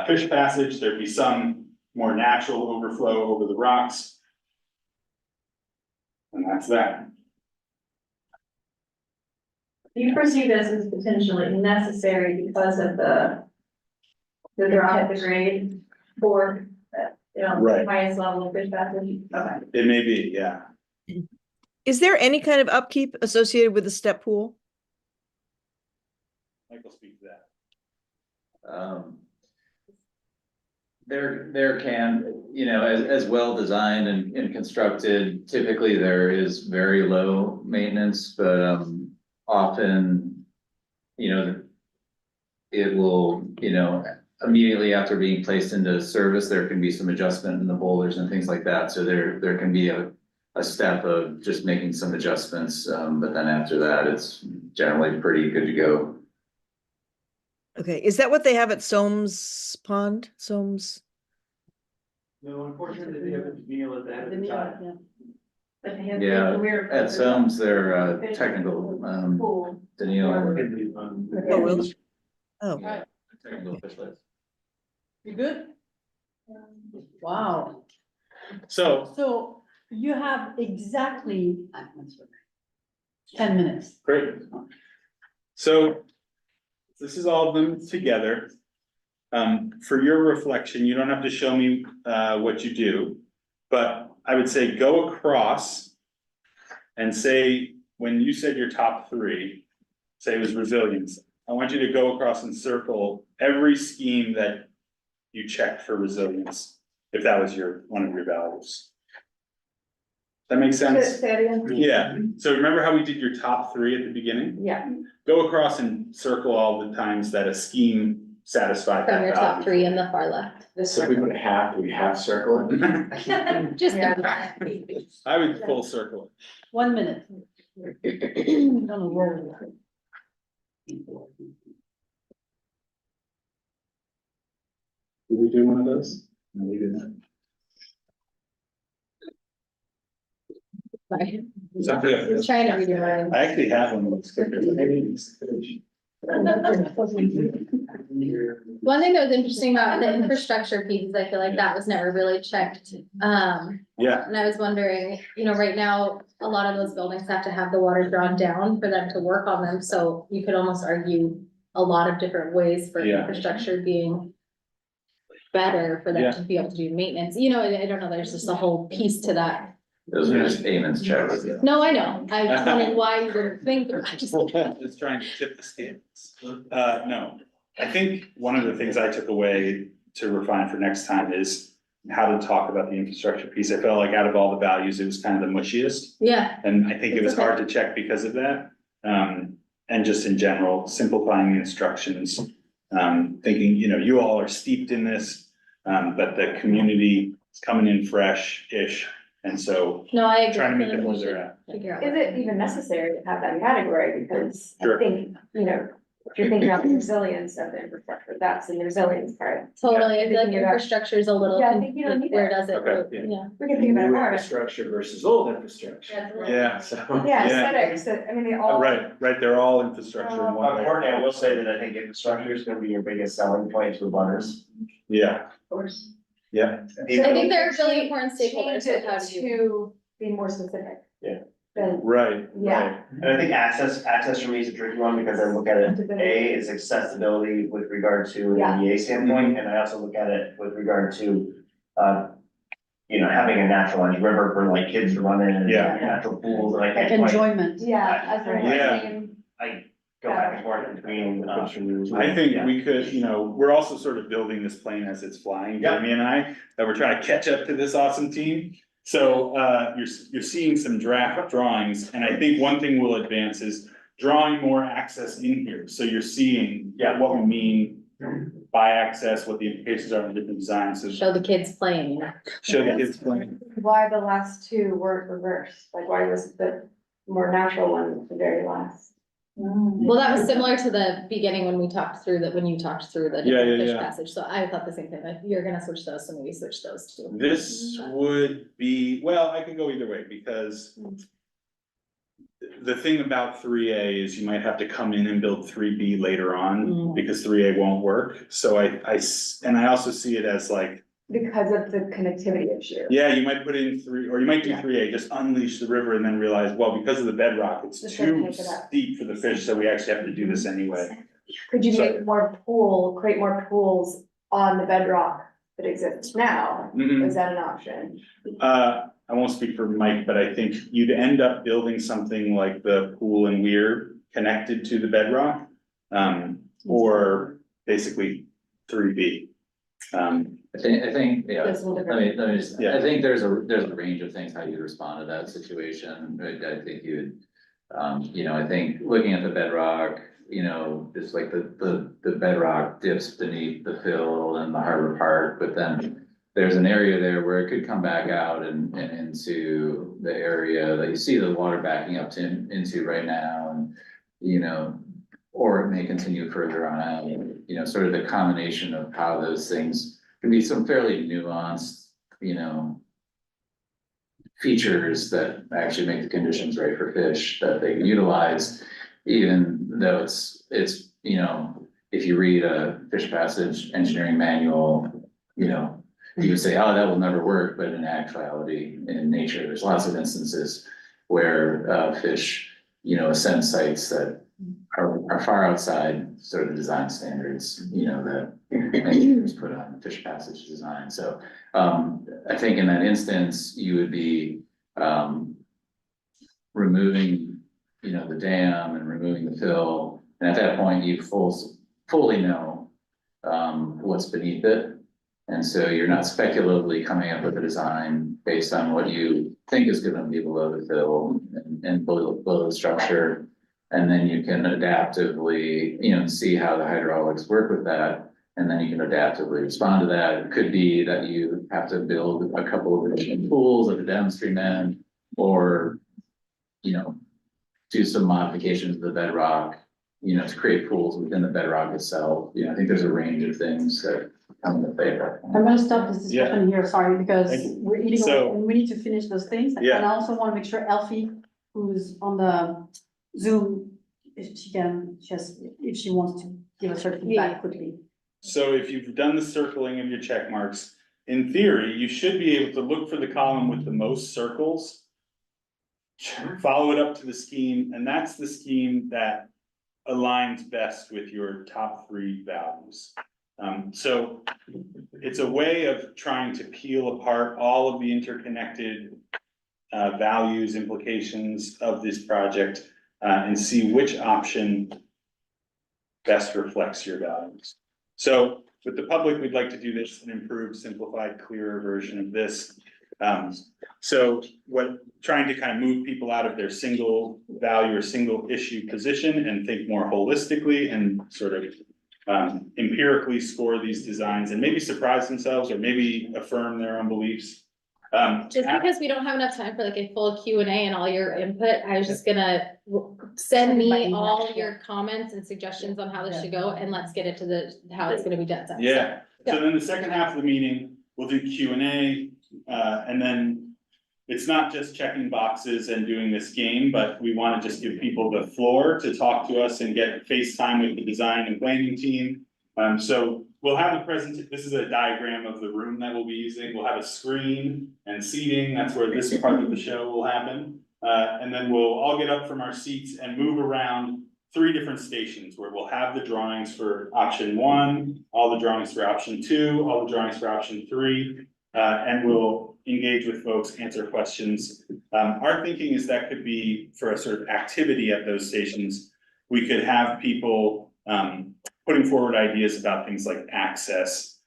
fish passage. There'd be some more natural overflow over the rocks. And that's that. You perceive this as potentially necessary because of the drop of the grade for, Right. highest level of fish passage. Okay. It may be, yeah. Is there any kind of upkeep associated with the step pool? Michael, speak to that. There can, as well designed and constructed, typically there is very low maintenance, but, often, it will, immediately after being placed into service, there can be some adjustment in the boulders and things like that. So there can be a step of just making some adjustments, but then after that, it's generally pretty good to go. Okay, is that what they have at Soames Pond? Soames? No, unfortunately, they have a meal at the end of the time. But they have Yeah, weird- at Soames, their technical, Pool. Danielle. Oh, really? Oh, Yeah, technical fish lights. You good? Wow. So, You have exactly 10 minutes. great. So this is all of them together. For your reflection, you don't have to show me what you do, but I would say go across and say, when you said your top three, say it was resilience. I want you to go across and circle every scheme that you checked for resilience, if that was one of your values. That makes sense? Yeah, so remember how we did your top three at the beginning? Yeah. Go across and circle all the times that a scheme satisfied From that your top value. three in the far left. So if we put half, do we half circle it? Just. I would full circle 1 minute. On a roll. Did we do one of those? No, we didn't. Sorry. Sorry. I was trying to read your mind. I actually have one of those stickers. One thing that was interesting about the infrastructure piece is I feel like that was never really checked. Yeah, And I was wondering, right now, a lot of those buildings have to have the water drawn down for them to work on them, so you could almost argue a lot of different ways for Yeah. infrastructure being better for them Yeah. to be able to do maintenance, I don't know, there's just a whole piece to that Those are just Eamon's checks. No, I know, I just wondered why you were thinking, I just. Just trying to tip the scales. No, I think one of the things I took away to refine for next time is how to talk about the infrastructure piece. I felt like out of all the values, it was kind of the mushiest. Yeah, And I think it It's was okay. hard to check because of that. And just in general, simplifying the instructions. Thinking, you all are steeped in this, but the community is coming in fresh-ish. And so no, I agree. trying to meet I feel them like where we they're should at. Figure out. Is what- it even necessary to have that category? Because I Sure. think, if you're thinking about the resilience of the infrastructure, that's the resilience part. Totally, I feel like Thinking about- infrastructure is a little, Yeah, I think you don't need where it. does it, Okay. yeah. We can think about it New more. infrastructure versus old infrastructure. Yeah, So. Yeah, Yeah. aesthetics, I mean, they all. right, they're all infrastructure in one way. Courtney, I will say that I think infrastructure is gonna be your biggest selling point to the butters. Yeah, Of course. yeah. I think they're really important stakeholders, Change so how it do you? to be more specific. Yeah. Then, Right, Yeah. right. And I think access for me is a tricky one because I look at it, A, is accessibility with regard to an Yeah. ADA standpoint, and I also look at it with regard to, having a naturalized river for like kids to run in and Yeah. natural pools, and I Like can't quite, enjoyment. yeah, as we're Yeah. saying, I go back and forth between, I think we could, we're also sort of building this plane as it's flying, Yeah. Jamie and I, that we're trying to catch up to this awesome team. So, you're seeing some draft drawings, and I think one thing we'll advance is drawing more access in here. So you're seeing what we mean by access, what the implications are in different designs, so Show the kids playing, you know. show the kids playing. why the last two weren't reversed, like why was the more natural one the very last? Well, that was similar to the beginning when we talked through that, when you talked through the Yeah, different yeah, fish yeah. passage, so I thought the same thing, like, you're gonna switch those, so maybe switch those two. This would be, well, I could go either way, because the thing about 3A is you might have to come in and build 3B later on, Mm. because 3A won't work. So and I also see it as like, Because of the connectivity issue. yeah, you might put in or you might do Yeah. 3A, just unleash the river and then realize, well, because of the bedrock, it's Just gonna too take it up. steep for the fish, so we actually have to do this anyway. Could you So- make create more pools on the bedrock that exists now? Mhm. Is that an option? I won't speak for Mike, but I think you'd end up building something like the pool and weir connected to the bedrock. Or basically 3B. I think, yeah, That's a little let different. me just, Yeah. I think there's a range of things how you respond to that situation. I think you would, I think looking at the bedrock, just like the bedrock dips beneath the fill and the harbor park, but then there's an area there where it could come back out and into the area that you see the water backing up into right now, and, or it may continue further on out, sort of the combination of how those things can be some fairly nuanced, features that actually make the conditions right for fish that they can utilize, even though it's, if you read a fish passage engineering manual, you would say, oh, that will never work, but in actuality, in nature, there's lots of instances where, fish, ascend sites that are far outside sort of the design standards, that engineers put on fish passage design. So, I think in that instance, you would be, removing, the dam and removing the fill. And at that point, you fully know, what's beneath it. And so you're not speculatively coming up with a design based on what you think is gonna be below the fill and below the structure. And then you can adaptively, see how the hydraulics work with that. And then you can adaptively respond to that. It could be that you have to build a couple of additional pools at the downstream end, or, do some modifications to the bedrock, to create pools within the bedrock itself. I think there's a range of things that come into favor. I'm gonna stop this discussion here, sorry, because Thank you. we're eating So- away and we need to finish those things. Yeah. And I also wanna make sure Elfie, who's on the Zoom, if she wants to give us her feedback quickly. So if you've done the circling of your check marks, in theory, you should be able to look for the column with the most circles. Follow it up to the scheme, and that's the scheme that aligns best with your top 3 values. So it's a way of trying to peel apart all of the interconnected values, implications of this project, and see which option best reflects your values. So with the public, we'd like to do this an improved, simplified, clearer version of this. So trying to kind of move people out of their single value or single issue position and think more holistically and sort of empirically score these designs and maybe surprise themselves or maybe affirm their own beliefs. Just because we don't have enough time for like a full Q&A and all your input, I was just gonna send me all your comments and suggestions on how this should go, and let's get into how it's gonna be done. Yeah, so then the second half of the meeting, we'll do Q&A, and then it's not just checking boxes and doing this game, but we want to just give people the floor to talk to us and get FaceTime with the design and planning team. So we'll have this is a diagram of the room that we'll be using. We'll have a screen and seating. That's where this part of the show will happen. And then we'll all get up from our seats and move around 3 different stations where we'll have the drawings for option 1, all the drawings for option 2, all the drawings for option 3, and we'll engage with folks, answer questions. Our thinking is that could be for a sort of activity at those stations. We could have people putting forward ideas about things like access,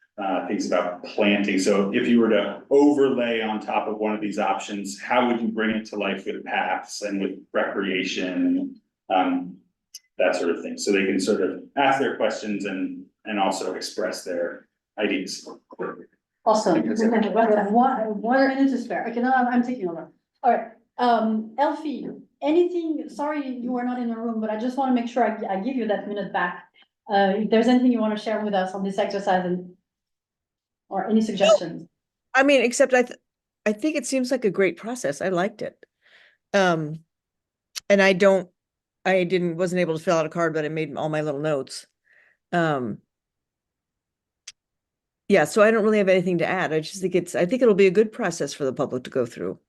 things about planting. So if you were to overlay on top of one of these options, how would you bring it to life with paths and with recreation, that sort of thing. So they can sort of ask their questions and also express their ideas. Awesome. We have one minute to spare. Okay, now I'm taking over. All right, Elfie, anything, sorry you were not in the room, but I just want to make sure I give you that minute back. If there's anything you want to share with us on this exercise or any suggestions. I mean, except I think it seems like a great process. I liked it. And wasn't able to fill out a card, but I made all my little notes. Yeah, so I don't really have anything to add. I just think I think it'll be a good process for the public to go through.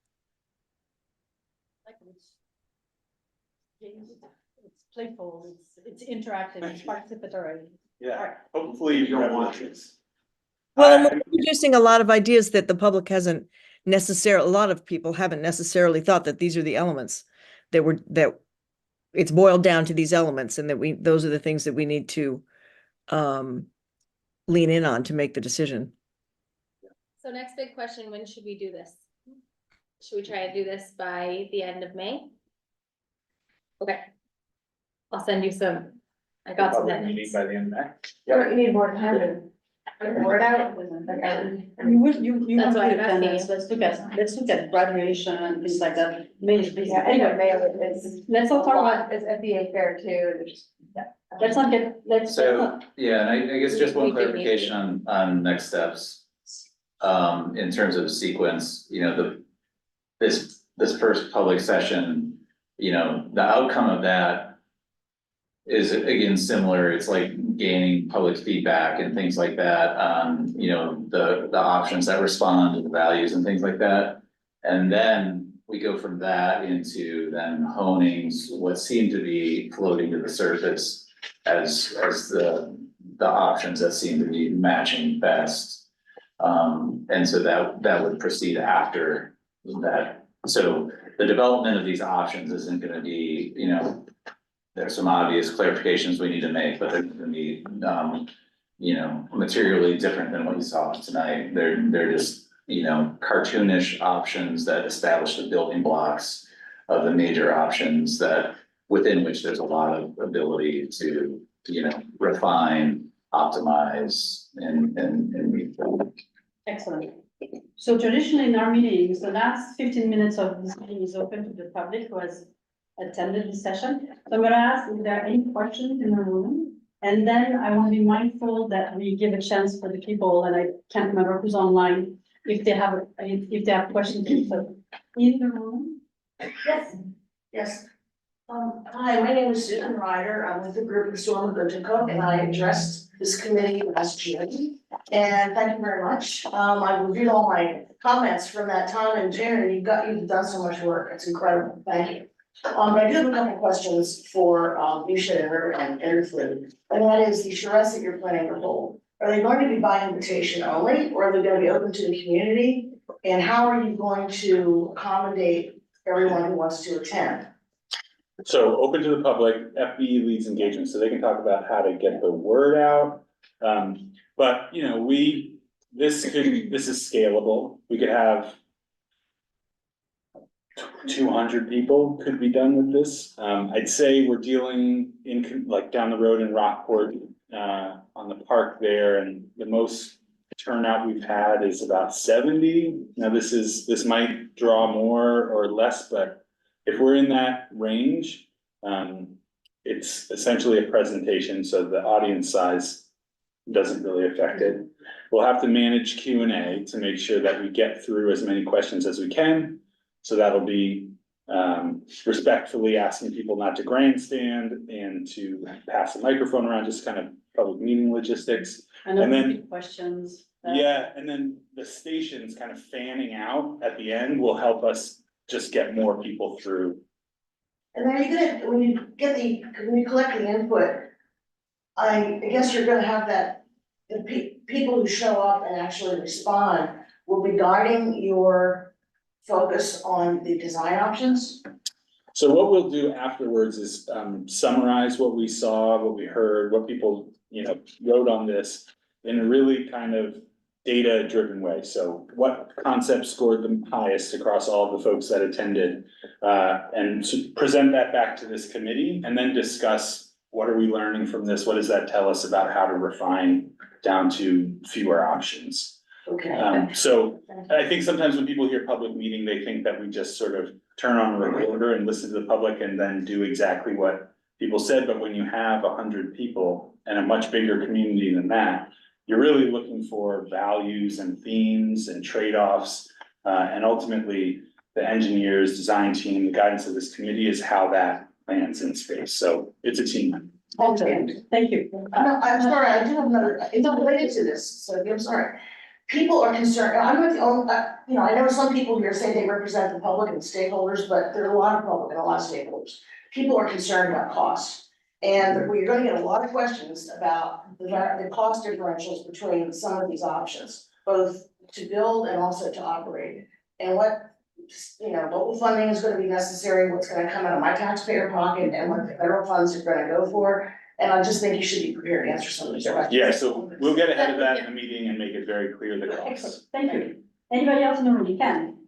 It's playful, it's interactive, it's participatory. Yeah, hopefully you don't want this. Well, we're introducing a lot of ideas that the public hasn't necessarily, a lot of people haven't necessarily thought that these are the elements that it's boiled down to these elements, and that those are the things that we need to lean in on to make the decision. So next big question, when should we do this? Should we try to do this by the end of May? Okay. I'll send you some. I got some minutes. By the end of May. You need more time to work out. You That's why I'm attendance. asking. Let's look at graduation and things like that. Yeah, anyway, May is. Let's not talk about, It's FBA fair too. let's not get, let's. So, yeah, and I guess just We one do need clarification on next steps. In terms of sequence, this first public session, the outcome of that is again similar. It's like gaining public feedback and things like that on, the options that respond to the values and things like that. And then we go from that into then honing what seem to be floating to the surface as the options that seem to be matching best. And so that would proceed after that. So the development of these options isn't gonna be, there's some obvious clarifications we need to make, but they're gonna be, materially different than what you saw tonight. They're just, cartoonish options that establish the building blocks of the major options that within which there's a lot of ability to, refine, optimize and meet them. Excellent. So traditionally in our meetings, the last 15 minutes of this meeting is open to the public who has attended the session. So I'm gonna ask if there are any questions in the room. And then I want to be mindful that we give a chance for the people, and I can't remember who's online, if they have questions. So in the room. Yes. Hi, my name is Susan Ryder. I'm with the group of Megunticook, and I addressed this committee last June. And thank you very much. I reviewed all my comments from that time in June, and you've done so much work. It's incredible. Thank you. I do have a couple questions for Misha and Edward, and that is the charrettes that you're planning to hold. Are they going to be by invitation only, or are they going to be open to the community? And how are you going to accommodate everyone who wants to attend? So open to the public, FBE leads engagement, so they can talk about how to get the word out. But, you know, this is scalable. We could have 200 people could be done with this. I'd say we're dealing like down the road in Rockport, on the park there, and the most turnout we've had is about 70. Now this might draw more or less, but if we're in that range, it's essentially a presentation, so the audience size doesn't really affect it. We'll have to manage Q&A to make sure that we get through as many questions as we can. So that'll be respectfully asking people not to grandstand and to pass the microphone around, just kind of public meeting logistics. And And then- then questions. Yeah, and then the stations kind of fanning out at the end will help us just get more people through. And then you're gonna, when you collect the input, I guess you're gonna have that, the people who show up and actually respond will be guiding your focus on the design options. So what we'll do afterwards is summarize what we saw, what we heard, what people, you know, wrote on this in a really kind of data-driven way. So what concepts scored the highest across all the folks that attended, and to present that back to this committee, and then discuss what are we learning from this? What does that tell us about how to refine down to fewer options? Okay. So I think sometimes when people hear public meeting, they think that we just sort of turn on a recorder and listen to the public and then do exactly what people said. But when you have 100 people and a much bigger community than that, you're really looking for values and themes and trade-offs. And ultimately, the engineers, design team, the guidance of this committee is how that lands in space. So it's a team. Okay, thank you. No, I'm sorry, I do have another, it's not related to this, so I'm sorry. People are concerned, I'm not the only, you know, I know some people here say they represent the public and stakeholders, but there are a lot of public and a lot of stakeholders. People are concerned about costs. And we're gonna get a lot of questions about the cost differentials between some of these options, both to build and also to operate. And what, you know, local funding is gonna be necessary, what's gonna come out of my taxpayer pocket, and what the federal funds are gonna go for. And I just think you should be prepared to answer some of these questions. Yeah, so we'll get ahead of that in the meeting and make it very clear the costs. Excellent, thank you. Anybody else in the room? You can.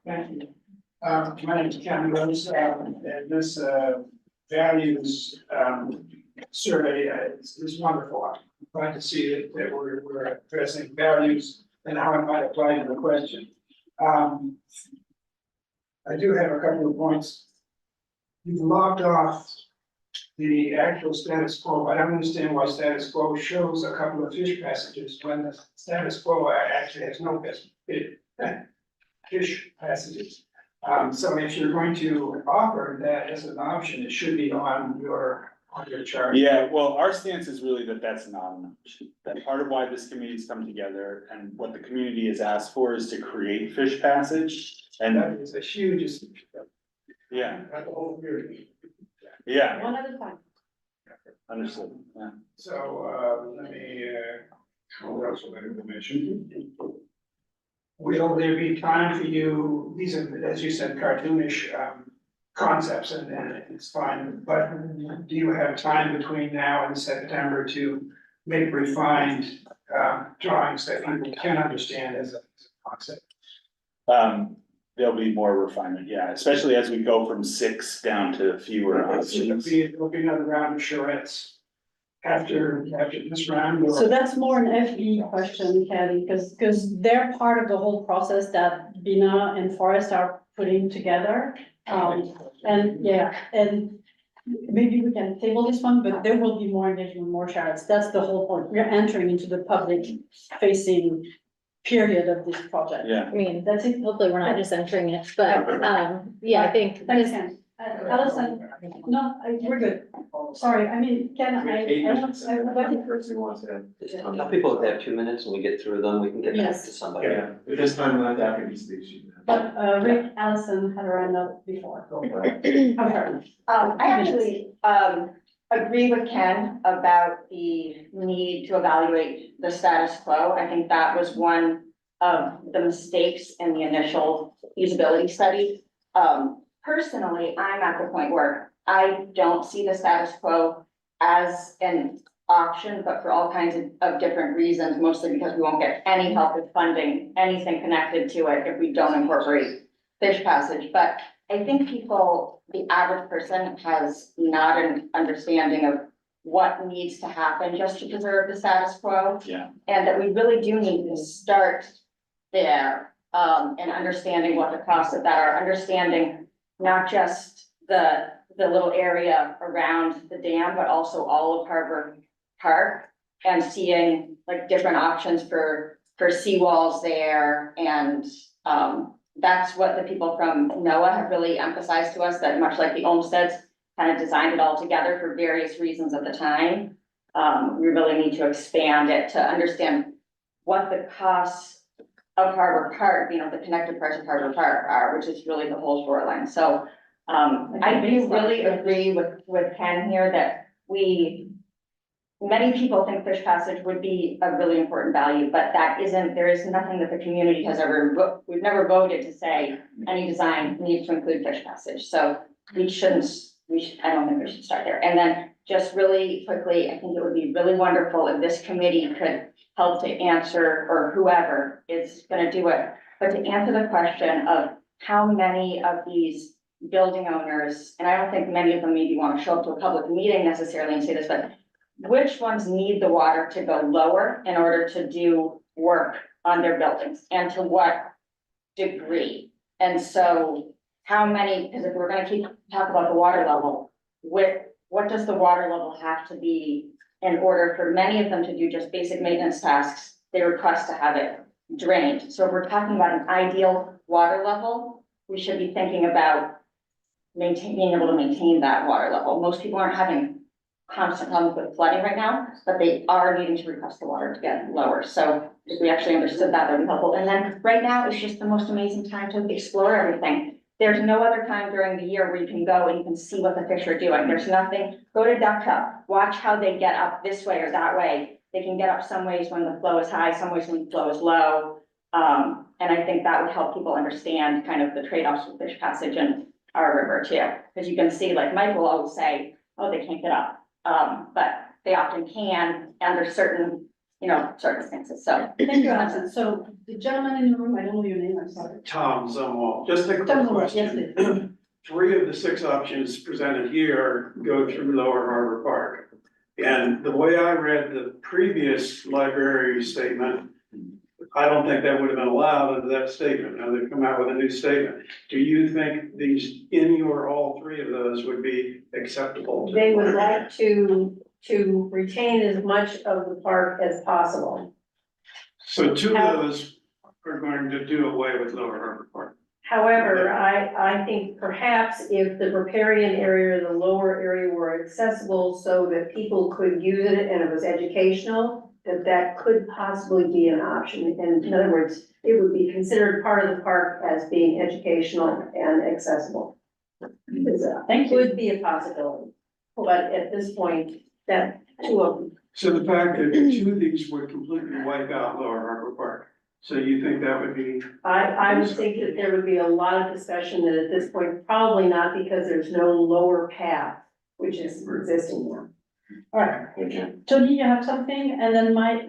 Thank you. My name is Ken Rose, and this values survey is wonderful. I'm glad to see that we're addressing values and how it might apply to the question. I do have a couple of points. You've logged off the actual status quo. I don't understand why status quo shows a couple of fish passages when the status quo actually has no fish passages. So if you're going to offer that as an option, it should be on your chart. Yeah, well, our stance is really that that's not an option. That part of why this committee's come together and what the community has asked for is to create fish passage. And That is a huge. yeah, That's the whole period. yeah, One at a time. understood, yeah. So, let me, what else will I mention? Will there be time for you, these are, as you said, cartoonish, concepts, and it's fine, but do you have time between now and September to make refined, drawings that people can understand as a concept? There'll be more refinement, yeah, especially as we go from 6 down to fewer options. There'll be another round of charrettes after this round, or? So that's more an FB question, Kelly, because they're part of the whole process that Bina and Forrest are putting together. And yeah, and maybe we can table this one, but there will be more engagement, more charrettes. That's the whole point. We're entering into the public facing period of this project. Yeah. I mean, That's it. hopefully we're not just entering it, but, yeah, I think Thanks, this, Ken. Allison, no, we're good. Sorry, I mean, Ken, Tell people if they have 2 minutes and we get through them, we can get back to somebody. Yeah, this time not after these things. But Rick, Allison had a hand up before. Okay. I actually, agree with Ken about the need to evaluate the status quo. I think that was one of the mistakes in the initial feasibility study. Personally, I'm at the point where I don't see the status quo as an option, but for all kinds of different reasons, mostly because we won't get any help with funding anything connected to it if we don't incorporate fish passage. But I think people, the average person has not an understanding of what needs to happen just to preserve the status quo. Yeah. And that we really do need to start there, and understanding what the costs of that are, understanding not just the little area around the dam, but also all of Harbor Park, and seeing like different options for seawalls there. And that's what the people from NOAA have really emphasized to us, that much like the Olmsteds kind of designed it all together for various reasons at the time. We really need to expand it to understand what the costs of Harbor Park, you know, the connected parts of Harbor Park are, which is really the whole shoreline. So I do really agree with Ken here that many people think fish passage would be a really important value, but there is nothing that the community has ever, we've never voted to say any design needs to include fish passage. So I don't think we should start there. And then just really quickly, I think it would be really wonderful if this committee could help to answer, or whoever is gonna do it, but to answer the question of how many of these building owners, and I don't think many of them maybe want to show up to a public meeting necessarily and say this, but which ones need the water to go lower in order to do work on their buildings, and to what degree? And so how many, because if we're gonna keep talking about the water level, what does the water level have to be in order for many of them to do just basic maintenance tasks? They request to have it drained. So if we're talking about an ideal water level, we should be thinking about being able to maintain that water level. Most people aren't having constant problems with flooding right now, but they are needing to request the water to get lower. So if we actually understood that, that'd be helpful. And then right now, it's just the most amazing time to explore everything. There's no other time during the year where you can go and you can see what the fish are doing. There's nothing, go to Duck Cup, watch how they get up this way or that way. They can get up some ways when the flow is high, some ways when the flow is low. And I think that would help people understand kind of the trade-offs with fish passage in our river too. Because you can see, like Mike will always say, oh, they can't get up. But they often can under certain, circumstances. So. Thank you, Allison. So the gentleman in the room, I don't know your name, I'm sorry. Tom Zumwalt, just a quick Tom Zumwalt, yes, question. 3 of the 6 options presented here go through Lower Harbor Park. And the way I read the previous library statement, I don't think that would have been allowed under that statement. Now they've come out with a new statement. Do you think any or all 3 of those would be acceptable? They would like to retain as much of the park as possible. So 2 of those are going to do away with Lower Harbor Park. However, I think perhaps if the riparian area or the lower area were accessible so that people could use it and it was educational, that could possibly be an option. And in other words, it would be considered part of the park as being educational and accessible. That could be a possibility, but at this point, that 2 of them. So the fact that 2 of these would completely wipe out Lower Harbor Park, so you think that would be? I would think that there would be a lot of discussion that at this point, probably not, because there's no lower path, which is existing now. All right, Tony, you have something, and then Mike,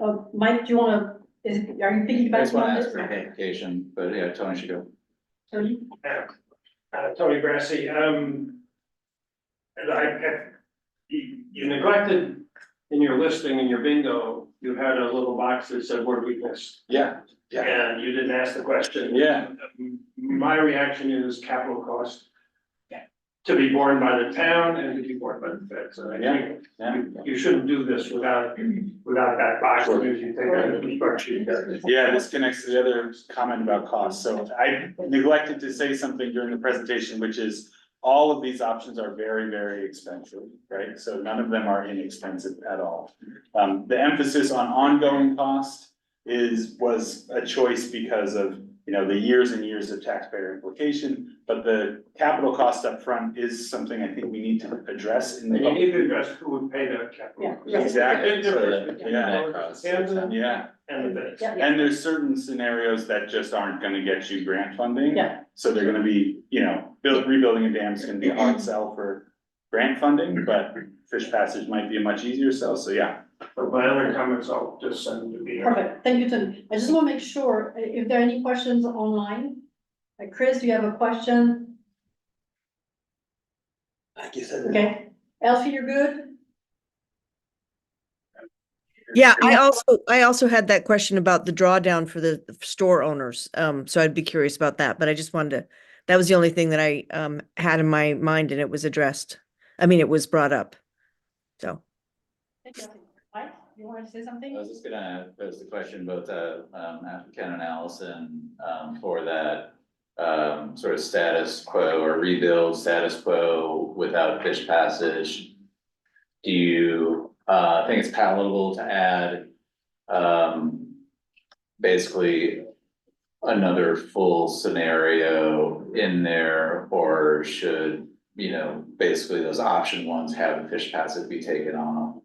do you wanna, are you thinking I about just want to on ask this? for clarification, but yeah, Tony should go. Tony? Tony Grassi, you neglected in your listing, in your bingo, you had a little box that said word weakness. Yeah. And you didn't ask the question. Yeah. My reaction is capital cost to be borne by the town and to be borne by the feds. And I think you shouldn't do this without that box, if you take out the construction. Yeah, this connects to the other comment about cost. So I neglected to say something during the presentation, which is all of these options are very, very expensive, right? So none of them are inexpensive at all. The emphasis on ongoing cost was a choice because of you know, the years and years of taxpayer implication, but the capital cost up front is something I think we need to address in the. And you need to address who would pay that capital. Yeah. Exactly. And difference between Yeah. the and the base. And there's certain scenarios that just aren't gonna get you grant funding. Yeah. So they're gonna be, you know, rebuilding a dam is gonna be a hard sell for grant funding, but fish passage might be a much easier sell, so yeah. But my other comments, I'll just send them to me. Perfect, thank you, Tony. I just want to make sure, if there are any questions online. Chris, do you have a question? I guess I. Okay, Elfie, you're good? Yeah, I also had that question about the drawdown for the store owners. So I'd be curious about that, but I just wanted to, that was the only thing that I had in my mind and it was addressed. I mean, it was brought up. So. Thank you. Mike, you wanted to say I something? was just gonna pose the question both to Ken and Allison for that sort of status quo or rebuild status quo without fish passage. Do you think it's palatable to add basically another full scenario in there, or should, you know, basically those option ones have the fish passage be taken off?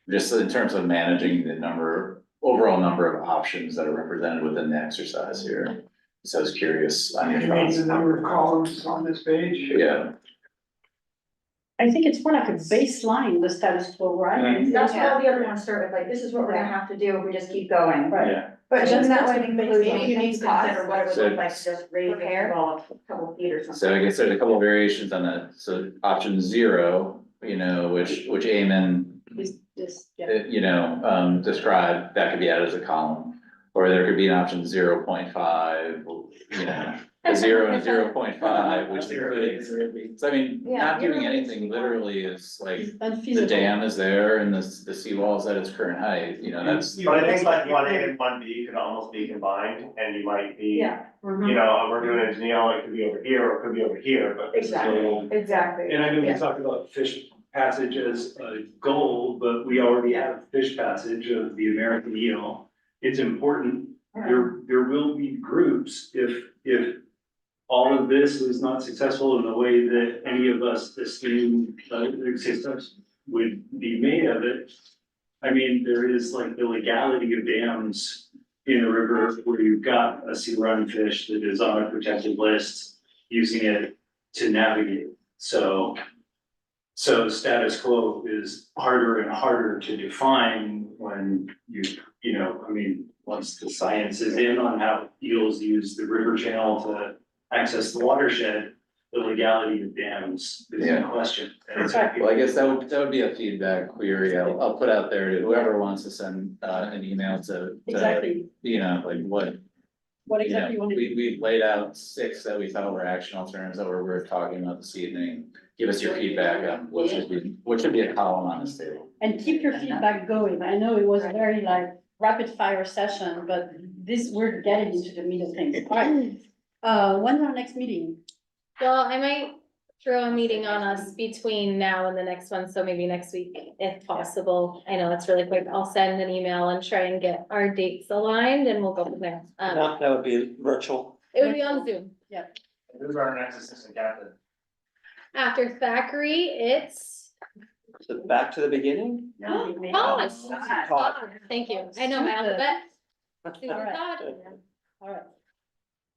Just in terms of managing the overall number of options that are represented within the exercise here. So I was curious on your You mean thoughts. the number of columns on this page? Yeah, I think it's more like a baseline, the status quo, right? That's what all the other ones start with, like, this is what we're gonna have to do if we just keep going. Right. Yeah. But shouldn't that like Maybe include you need to consider what it would So- look like to just raise the wall a couple feet or something. so I guess there's a couple of variations on that. So option 0, you know, which Eamon you know, described, that could be added as a column. Or there could be an option 0.5, you know, a 0 and a 0.5, which includes. So I mean, not doing anything literally is like, the dam is there and the seawall's at its current height, you know, that's. But I think like 1A and 1B could almost be combined, and you might be, Yeah. you know, we're doing a Danielle, it could be over here, or it could be over here, but. this is really- Exactly. And I know we Yeah. talked about fish passage as a goal, but we already have fish passage of the American eel. It's important, there will be groups, if all of this is not successful in the way that any of us esteem success would be made of it. I mean, there is like the legality of dams in the river where you've got a sea run fish that is on a protected list, using it to navigate. So status quo is harder and harder to define when you know, I mean, once the science is in on how eels use the river channel to access the watershed, the legality of dams is in question. Well, I guess that would be a feedback query. I'll put out there to whoever wants to send an email to, Exactly. you know, like what you know, exactly you want to? we laid out 6 that we thought were action alternatives that were worth talking about this evening. Give us your feedback on what should be a column on this table. And keep your feedback going. I know it was a very like rapid fire session, but we're getting into the meat of things. All right. When's our next meeting? Well, I might throw a meeting on us between now and the next one, so maybe next week if possible. I know it's really quick. I'll send an email and try and get our dates aligned and we'll go from there. No, that would be virtual. It would be on Zoom. Yeah. Who's our next assistant captain? After Thackeray, it's So back to the beginning? Todd. Todd, thank you. I know my alphabet. Super All right. Todd. All right.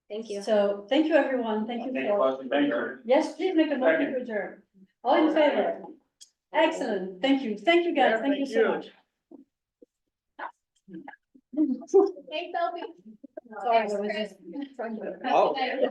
Thank you. So thank you, everyone. Thank you for. Thank you. Yes, please make a motion to adjourn. All in favor? Excellent. Thank you. Thank you, guys. Thank you so much. Thanks, Elfie. Sorry, I was just. Oh.